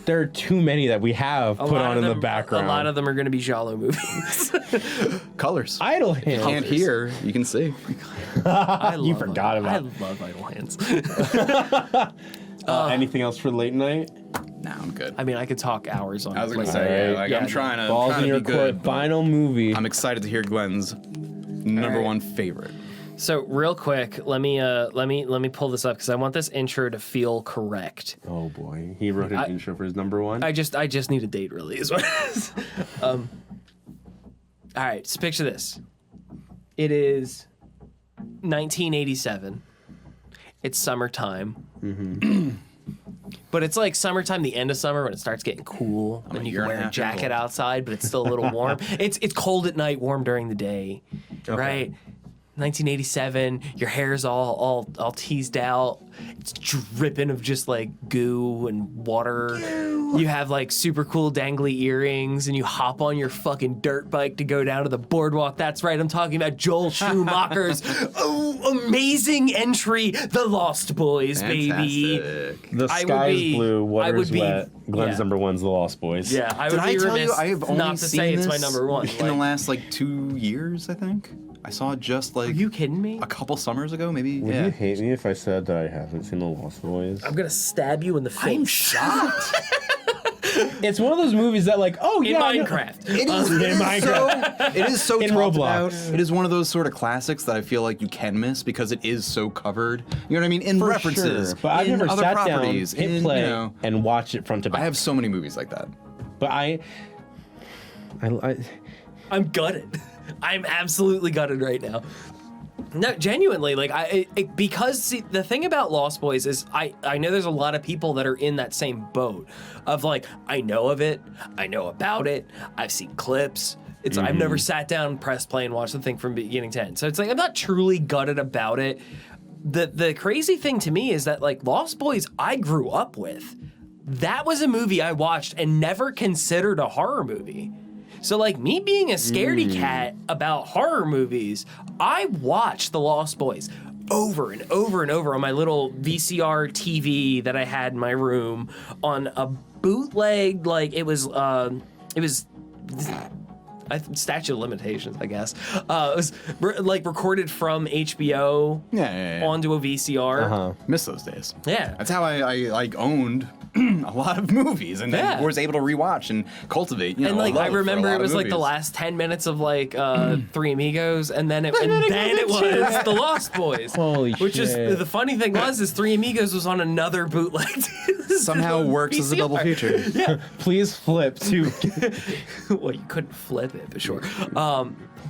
There are too many that we have put on in the background. A lot of them are going to be giallo movies. Colors. Idle Hands. Can't hear, you can see. You forgot about I it. love Idle Hands. Anything else for late night? Nah, I'm good. I mean, I could talk hours on. I was gonna like, say, Alright. like, Yeah, I'm trying to, Balls trying in to your be court. good. Final movie. I'm excited to hear Glenn's number one favorite. So real quick, let me pull this up because I want this intro to feel correct. Oh boy, he wrote an intro for his number one. I just need a date release. All right, so picture this. It is 1987. It's summertime. But it's like summertime, the end of summer when it starts getting cool and you year can and a wear a half years jacket old. outside, but it's still a little warm. It's cold at night, warm during the day, right? 1987, your hair's all teased out. It's dripping of just like goo and water. You have like super cool dangly earrings and you hop on your fucking dirt bike to go down to the boardwalk. That's right, I'm talking about Joel Schumacher's amazing entry, The Lost Boys, baby. Fantastic. The I would sky's be- blue, I water's would be- wet. Glenn's yeah. number one's The Lost Boys. Yeah, I Did would I be tell you remiss I have only not to seen say it's my this number one. in the last like 2 years, I think. I saw it just like Are you kidding me? a couple summers ago, maybe. Would yeah. you hate me if I said that I haven't seen The Lost Boys? I'm gonna stab you in the face. I'm shocked. It's one of those movies that like, oh in yeah, Minecraft. It is, In Minecraft. It is so In talked Roblox. about. It is one of those sort of classics that I feel like you can miss because it is so covered. You know what I mean? In For references, sure. But I've in never other sat properties, down, hit in, play, you know, and watched it front to back. I have so many movies like that. But I'm gutted. I'm absolutely gutted right now. No, genuinely, like because see, the thing about Lost Boys is I know there's a lot of people that are in that same boat of like, I know of it, I know about it, I've seen clips. I've never sat down, pressed play, and watched the thing from beginning to end. So it's like I'm not truly gutted about it. The crazy thing to me is that like Lost Boys I grew up with. That was a movie I watched and never considered a horror movie. So like me being a scaredy cat about horror movies, I watched The Lost Boys over and over and over on my little VCR TV that I had in my room on a bootleg, like it was statute of limitations, I guess. It was like recorded from HBO Yeah. onto a VCR. Miss those days. Yeah. That's how I like owned a lot of movies and then Yeah. was able to rewatch and cultivate. You know, And like a love I for a remember lot it of was like the movies. last 10 minutes of like Three Amigos, and then it was The Lost Boys. Holy Which shit. is the funny thing is Three Amigos was on another bootleg. somehow works as a double feature. Yeah. please flip to. Well, you couldn't flip it, but sure.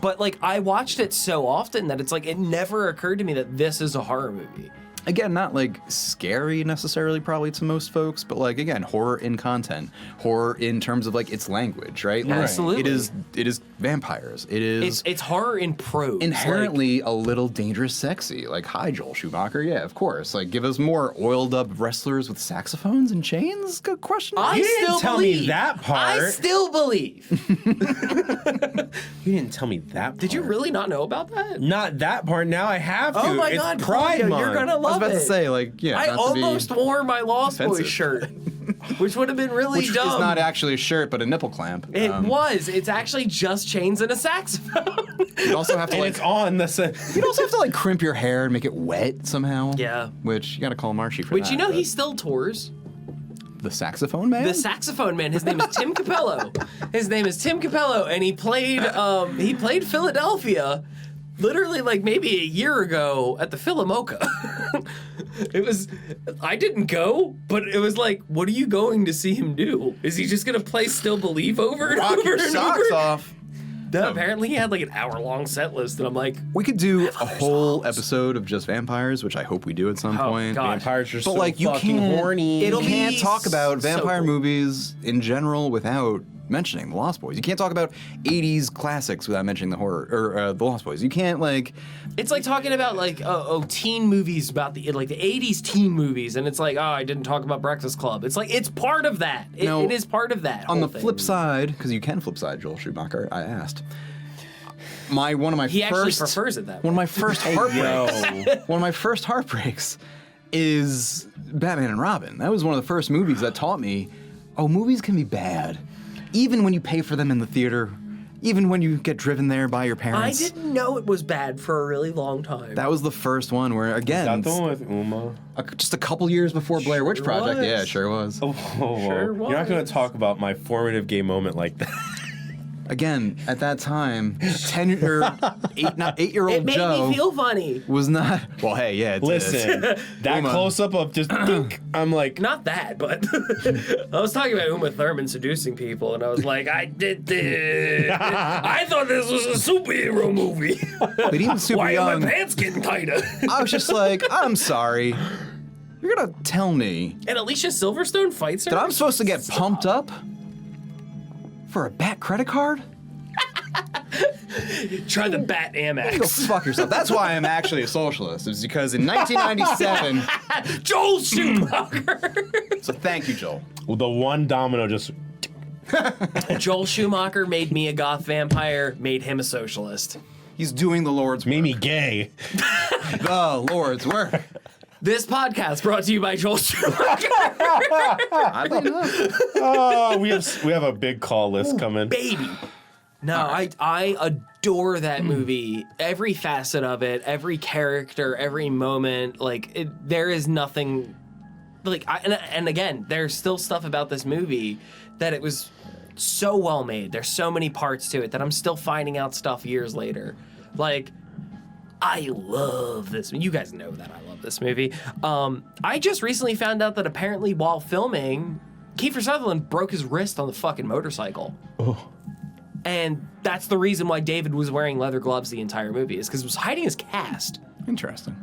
But like I watched it so often that it's like it never occurred to me that this is a horror movie. Again, not like scary necessarily probably to most folks, but like again, horror in content, horror in terms of like its language, right? Like, Absolutely. It is vampires. It is It's horror in prose. inherently a little dangerous sexy. Like, hi Joel Schumacher, yeah, of course. Like give us more oiled up wrestlers with saxophones and chains? Good question. I You didn't still tell me believe. that part. I still believe. You didn't tell me that part. Did you really not know about that? Not that part. Now I have to. Oh my It's God, Pride Claudio, Month. you're gonna I was love about it. to say, like, yeah. I not to be almost wore my Lost Boys offensive. shirt, which would have been really which dumb. is not actually a shirt, but a nipple clamp. It was. It's actually just chains and a saxophone. You'd also have to And like. it's on the. You'd also have to like crimp your hair and make it wet somehow. Yeah. Which you gotta call Marshy for Which that. you know but- he still tours. the saxophone man. The saxophone man. His name is Tim Capello. His name is Tim Capello, and he played Philadelphia, literally like maybe a year ago at the Philomoka. It was. I didn't go, but it was like, what are you going to see him do? Is he just gonna play Still Believe over and Rock over your and socks over? off. No, apparently he had like an hour-long set list, and I'm like, We could do a other whole songs. episode of just vampires, which I hope we do at some Oh, point. God. Vampires are But so like you fucking can't, horny. It'll you can't be talk about so vampire cool. movies in general without mentioning the Lost Boys. You can't talk about 80s classics without mentioning the horror or the Lost Boys. You can't like it's like talking about like teen movies about the 80s teen movies, and it's like, oh, I didn't talk about Breakfast Club. It's like it's part of that. No, It is part of that. on whole the thing. flip side, because you can flip side Joel Schumacher. I asked. One of my He actually first prefers it that way. one of my first heartbreaks. One of my first heartbreaks is Batman and Robin. That was one of the first movies that taught me, oh, movies can be bad, even when you pay for them in the theater, even when you get driven there by your I parents. didn't know it was bad for a really long time. That was the first one where, again, That the one with Uma. just a couple years before Blair Witch Sure Project. was. Yeah, it sure was. Oh, Sure you're not going was. to talk about my formative gay moment like that. Again, at that time, 8-year-old it made Joe me feel funny. was not. Well, hey, yeah. It Listen, that Uma. close up of just dink, I'm like, Not that, but I was talking about Uma Thurman seducing people, and I was like, I did this. I thought this was a superhero movie. But even super Why young, are my pants getting tighter? I was just like, I'm sorry. You're gonna tell me And Alicia Silverstone fights her? that I'm supposed to get pumped up for a Bat credit card? Try the Bat Go Amex. fuck yourself. That's why I'm actually a socialist. It's because in 1997. Joel Schumacher. So thank you, Joel. the one domino just. Joel Schumacher made me a goth vampire, made him a socialist. He's doing the Lord's Made work. me gay. The Lord's work. This podcast brought to you by Joel Schumacher. Oddly enough. Oh, we have a big call list coming. Baby. No, I adore that movie. Every facet of it, every character, every moment. Like, there is nothing like, and again, there's still stuff about this movie that it was so well made. There's so many parts to it that I'm still finding out stuff years later. Like, I love this. You guys know that I love this movie. I just recently found out that apparently while filming, Kiefer Sutherland broke his wrist on the fucking motorcycle. Oh. And that's the reason why David was wearing leather gloves the entire movie, is because he was hiding his cast. Interesting.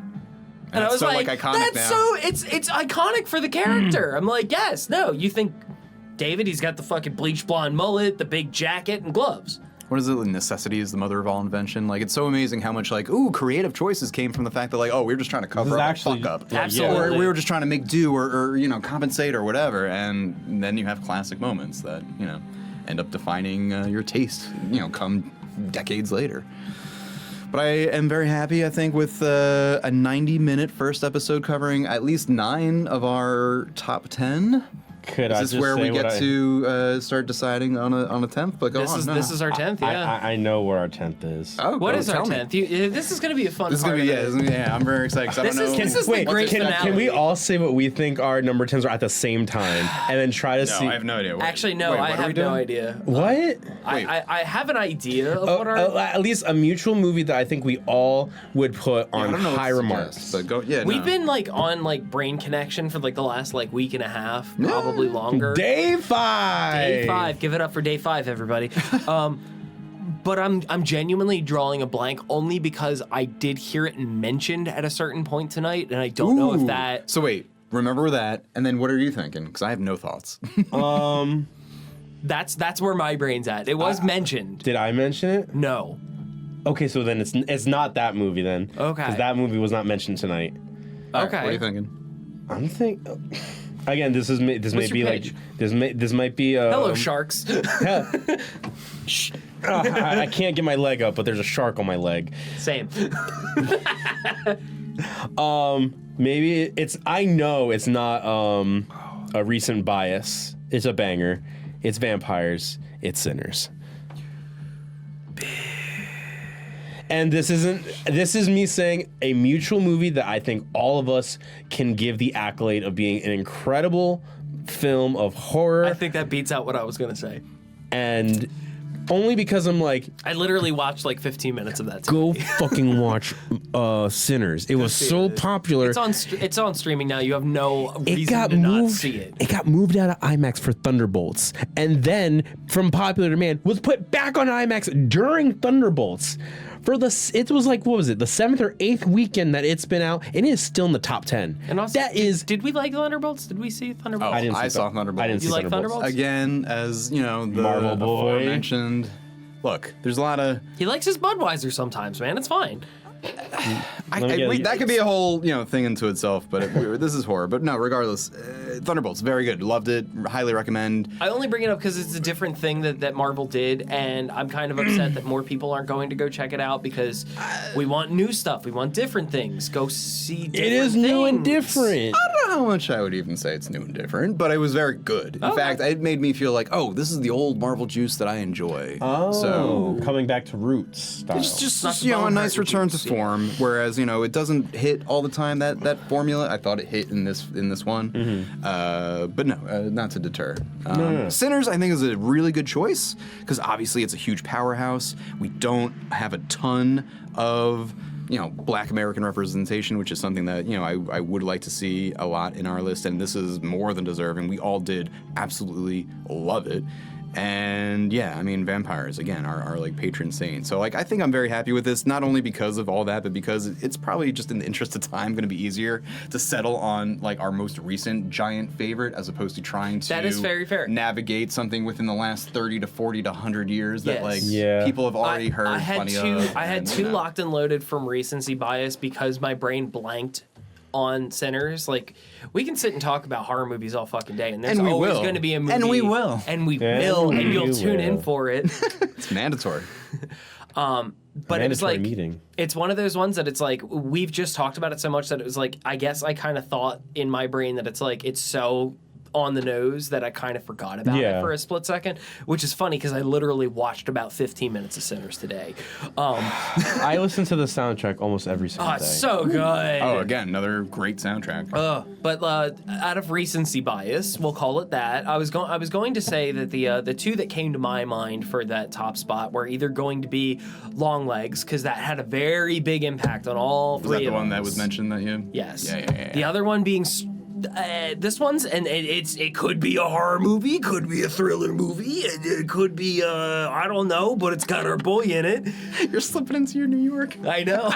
And I was so, like, iconic that's now. so, it's iconic for the character. I'm like, yes, no, you think David, he's got the fucking bleach blonde mullet, the big jacket, and gloves. What is it? Necessity is the mother of all invention. Like, it's so amazing how much, like, creative choices came from the fact that, like, we were just trying to cover up a fuck up. Absolutely. Or we were just trying to make do or compensate or whatever. And then you have classic moments that, end up defining your taste, come decades later. But I am very happy, I think, with a 90-minute first episode covering at least 9 of our top 10. Is this where we get to start deciding on a 10th? But This is our 10th, yeah. I know where our 10th is. Oh, what is our 10th? This is going to be a fun part. Yeah, I'm very excited. This is the great finale. Can we all say what we think our number 10s are at the same time, and then try to see? No, I have no idea. Actually, no, I have no idea. What? I have an idea of what our... at least a mutual movie that I think we all would put on high remarks. But We've been on Brain Connection for the last week and a half, probably longer. Day 5. Day 5. Give it up for day 5, everybody. But I'm genuinely drawing a blank only because I did hear it mentioned at a certain point tonight, and I don't know if that. So wait, remember that, and then what are you thinking? Because I have no thoughts. That's where my brain's at. It was mentioned. Did I mention it? No. Okay, so then it's not that movie then. Okay. Because that movie was not mentioned tonight. Okay. What are you thinking? I'm thinking. Again, this may be page? this might be. Hello, sharks. Shh. I can't get my leg up, but there's a shark on my leg. Same. Maybe it's. I know it's not a recent bias. It's a banger. It's vampires. It's Sinners. And this is me saying a mutual movie that I think all of us can give the accolade of being an incredible film of horror. I think that beats out what I was going to say. And only because I'm like, I literally watched 15 minutes of that. Go fucking watch Sinners. It was so popular. It's on streaming now. You have no reason not see it. It got moved out of IMAX for Thunderbolts, and then from popular demand was put back on IMAX during Thunderbolts. It was what was it, the 7th or 8th weekend that it's been out, and it is still in the top 10. And also, did we like Thunderbolts? Did we see Thunderbolts? I saw Thunderbolts. I didn't see Thunderbolts? Again, as the Marvel boy aforementioned. Look, there's a lot of. He likes his Budweiser sometimes, man. It's fine. That could be a whole thing into itself, but this is horror. But no, regardless, Thunderbolts, very good. Loved it. Highly recommend. I only bring it up because it's a different thing that Marvel did, and I'm kind of upset that more people aren't going to go check it out because we want new stuff. We want different things. Go see different It is things. new and different. I don't know how much I would even say it's new and different, but it was very good. In fact, it made me feel like, this is the old Marvel juice that I enjoy. So coming back to roots style. it's just Not the a bone nice hurt return to juice, form. Whereas it doesn't hit all the time that formula. I thought it hit in this one, but no, not to deter. Sinners, I think, is a really good choice because obviously it's a huge powerhouse. We don't have a ton of Black American representation, which is something that I would like to see a lot in our list, and this is more than deserving. We all did absolutely love it. And yeah, I mean, vampires, again, are patron saints. So I think I'm very happy with this, not only because of all that, but because it's probably just in the interest of time going to be easier to settle on our most recent giant favorite as opposed to trying to That is very fair. navigate something within the last 30 to 40 to 100 years that Yes. people have already heard I had plenty two, of. I had and, two locked and loaded from recency bias because my brain blanked on Sinners. We can sit and talk about horror movies all fucking day, and there's And we always will. going to be a movie. And we will. And we And will, we and you'll tune in will. for it. It's mandatory. But it was Mandatory meeting. it's one of those ones that it's we've just talked about it so much that it was I guess I kind of thought in my brain that it's so on the nose that I kind of forgot about it for a split second, which is funny because I literally watched about 15 minutes of Sinners today. I listen to the soundtrack almost every single day. It's so good. Oh, again, another great soundtrack. But out of recency bias, we'll call it that. I was going to say that the two that came to my mind for that top spot were either going to be Longlegs, because that had a very big impact on all three of them. Was that the one that was mentioned that you? Yes. Yeah. The other one being this one's, and it could be a horror movie, could be a thriller movie, it could be I don't know, but it's got our boy in it. You're slipping into your New York. I know.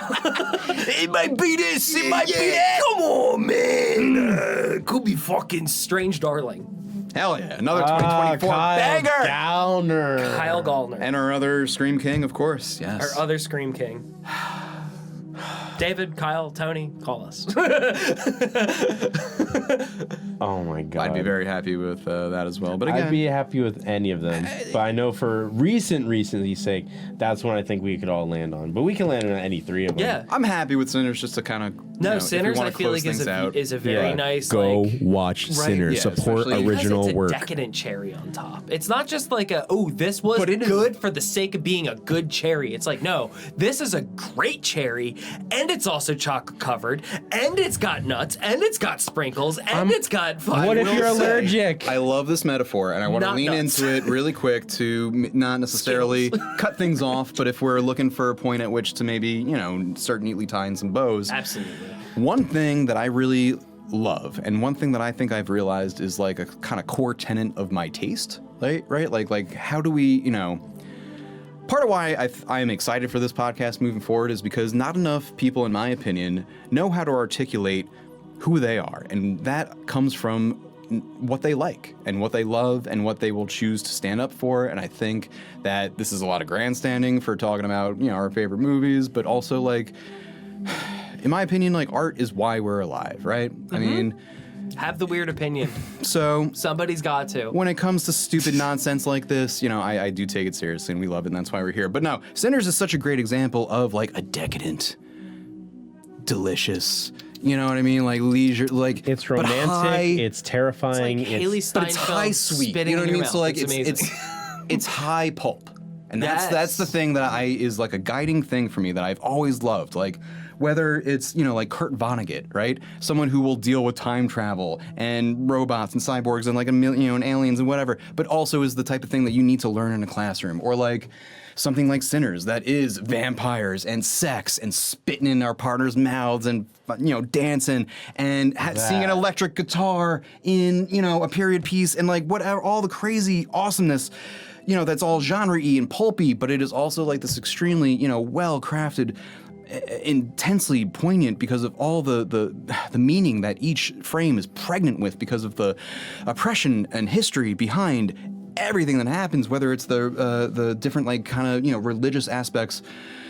It might be this. It might be that. Come on, man. It could be fucking Strange Darling. Hell yeah! Another 2024 banger. Kyle Gallner. And our other Scream King, of course. Yes. Our other Scream King. David, Kyle, Tony, call us. Oh my god. I'd be very happy with that as well. But again, I'd be happy with any of them. But I know for recency's sake, that's one I think we could all land on. But we can land on any three of them. Yeah. I'm happy with Sinners just to kind of Sinners I feel like is a very nice go like, watch Sinners. Yeah, support original it's a work. decadent cherry on top. It's not just like this was good for the sake of being a good cherry. It's like, no, this is a great cherry, and it's also chocolate covered, and it's got nuts, and it's got sprinkles, and it's got fucking. What if you're allergic? I love this metaphor, and I want to lean into it really quick to not necessarily cut things off, but if we're looking for a point at which to maybe, start neatly tying some bows. Absolutely. One thing that I really love, and one thing that I think I've realized is like a kind of core tenet of my taste, right? Like how do we, part of why I am excited for this podcast moving forward is because not enough people, in my opinion, know how to articulate who they are, and that comes from what they like and what they love and what they will choose to stand up for. And I think that this is a lot of grandstanding for talking about, our favorite movies, but also like, in my opinion, like art is why we're alive, right? Mm-hmm. I mean, have the weird opinion. So somebody's got to. When it comes to stupid nonsense like this, I do take it seriously and we love it, and that's why we're here. But no, Sinners is such a great example of like a decadent, delicious, you know what I mean? Like leisure, like it's romantic, high, it's terrifying, it's like Haley Steinfeld, but it's high sweet. You know what I mean? So like it's high pulp. And that's the thing that is like a guiding thing for me that I've always loved. Like whether it's, like Kurt Vonnegut, right? Someone who will deal with time travel and robots and cyborgs and like a million, and aliens and whatever, but also is the type of thing that you need to learn in a classroom. Or like something like Sinners that is vampires and sex and spitting in our partners' mouths and, dancing and seeing an electric guitar in, a period piece and like whatever, all the crazy awesomeness. That's all genre-y and pulpy, but it is also like this extremely, well-crafted, intensely poignant because of all the meaning that each frame is pregnant with because of the oppression and history behind everything that happens, whether it's the different like kind of, religious aspects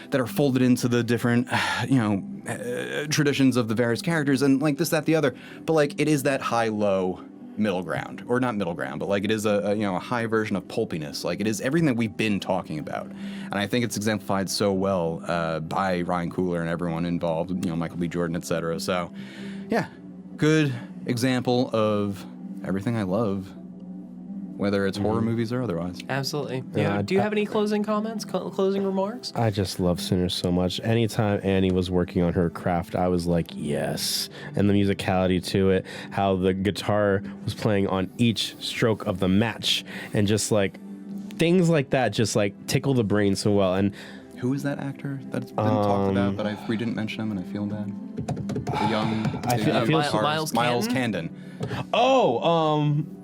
that are folded into the different, traditions of the various characters and like this, that, the other. But like it is that high-low middle ground, or not middle ground, but like it is a high version of pulpiness. Like it is everything that we've been talking about, and I think it's exemplified so well by Ryan Coogler and everyone involved, Michael B. Jordan, etc. So, yeah, good example of everything I love, whether it's horror movies or otherwise. Absolutely. Do you have any closing comments, closing remarks? I just love Sinners so much. Anytime Annie was working on her craft, I was like, yes. And the musicality to it, how the guitar was playing on each stroke of the match, and just like things like that just like tickle the brain so well. And who is that actor that's been talked about, but we didn't mention him and I feel bad? The young Miles Candon.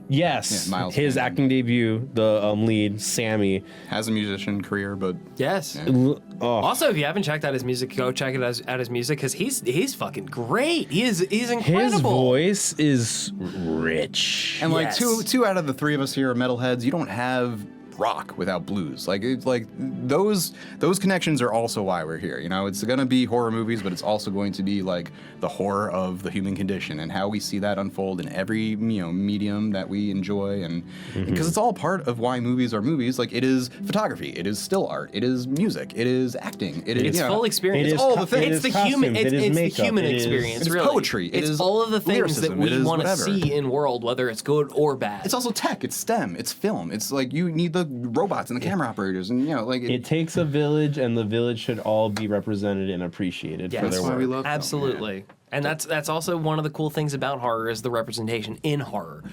Yes, Miles his Candon. acting debut, the lead, Sammy. Has a musician career, but... Yes. Yeah. Also, if you haven't checked out his music, go check it out his music, because he's fucking great. He's incredible. His voice is rich. And like two out of the three of us here are metalheads. You don't have rock without blues. Like it's like those connections are also why we're here. You know, it's gonna be horror movies, but it's also going to be like the horror of the human condition and how we see that unfold in every medium that we enjoy, and because it's all part of why movies are movies. Like it is photography, it is still art, it is music, it is acting, it is full experience. It's all the things. It's the human. It's the human experience. It's really. poetry. It's all of the things that we want to see in world, whether it's good or bad. It's also tech. It's STEM. It's film. It's like you need the robots and the camera operators, and like it takes a village, and the village should all be represented and appreciated for their That's why work. we love film, absolutely. And that's also one of the cool things about horror is the representation in horror.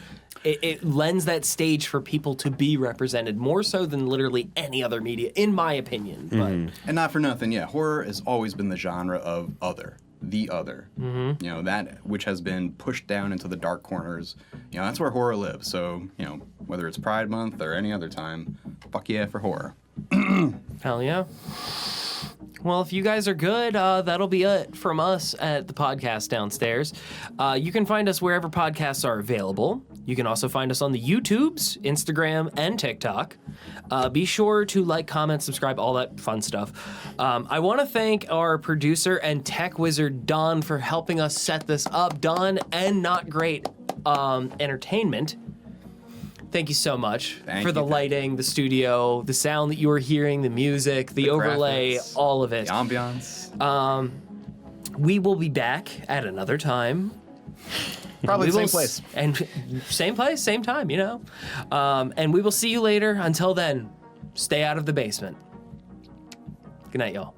It lends that stage for people to be represented more so than literally any other media, in my opinion. And not for nothing, horror has always been the genre of the other. You know, that which has been pushed down into the dark corners. You know, that's where horror lives. So, you know, whether it's Pride Month or any other time, fuck yeah for horror. Hell yeah. Well, if you guys are good, that'll be it from us at the podcast downstairs. You can find us wherever podcasts are available. You can also find us on the YouTubes, Instagram, and TikTok. Be sure to like, comment, subscribe, all that fun stuff. I want to thank our producer and tech wizard, Don, for helping us set this up. Don and Not Great Entertainment. Thank you so much for the lighting, the studio, the sound that you were hearing, the music, the overlay, graphics, all of it. The ambiance. We will be back at another time. probably the same place. And same place, same time, you know. And we will see you later. Until then, stay out of the basement. Good night, y'all.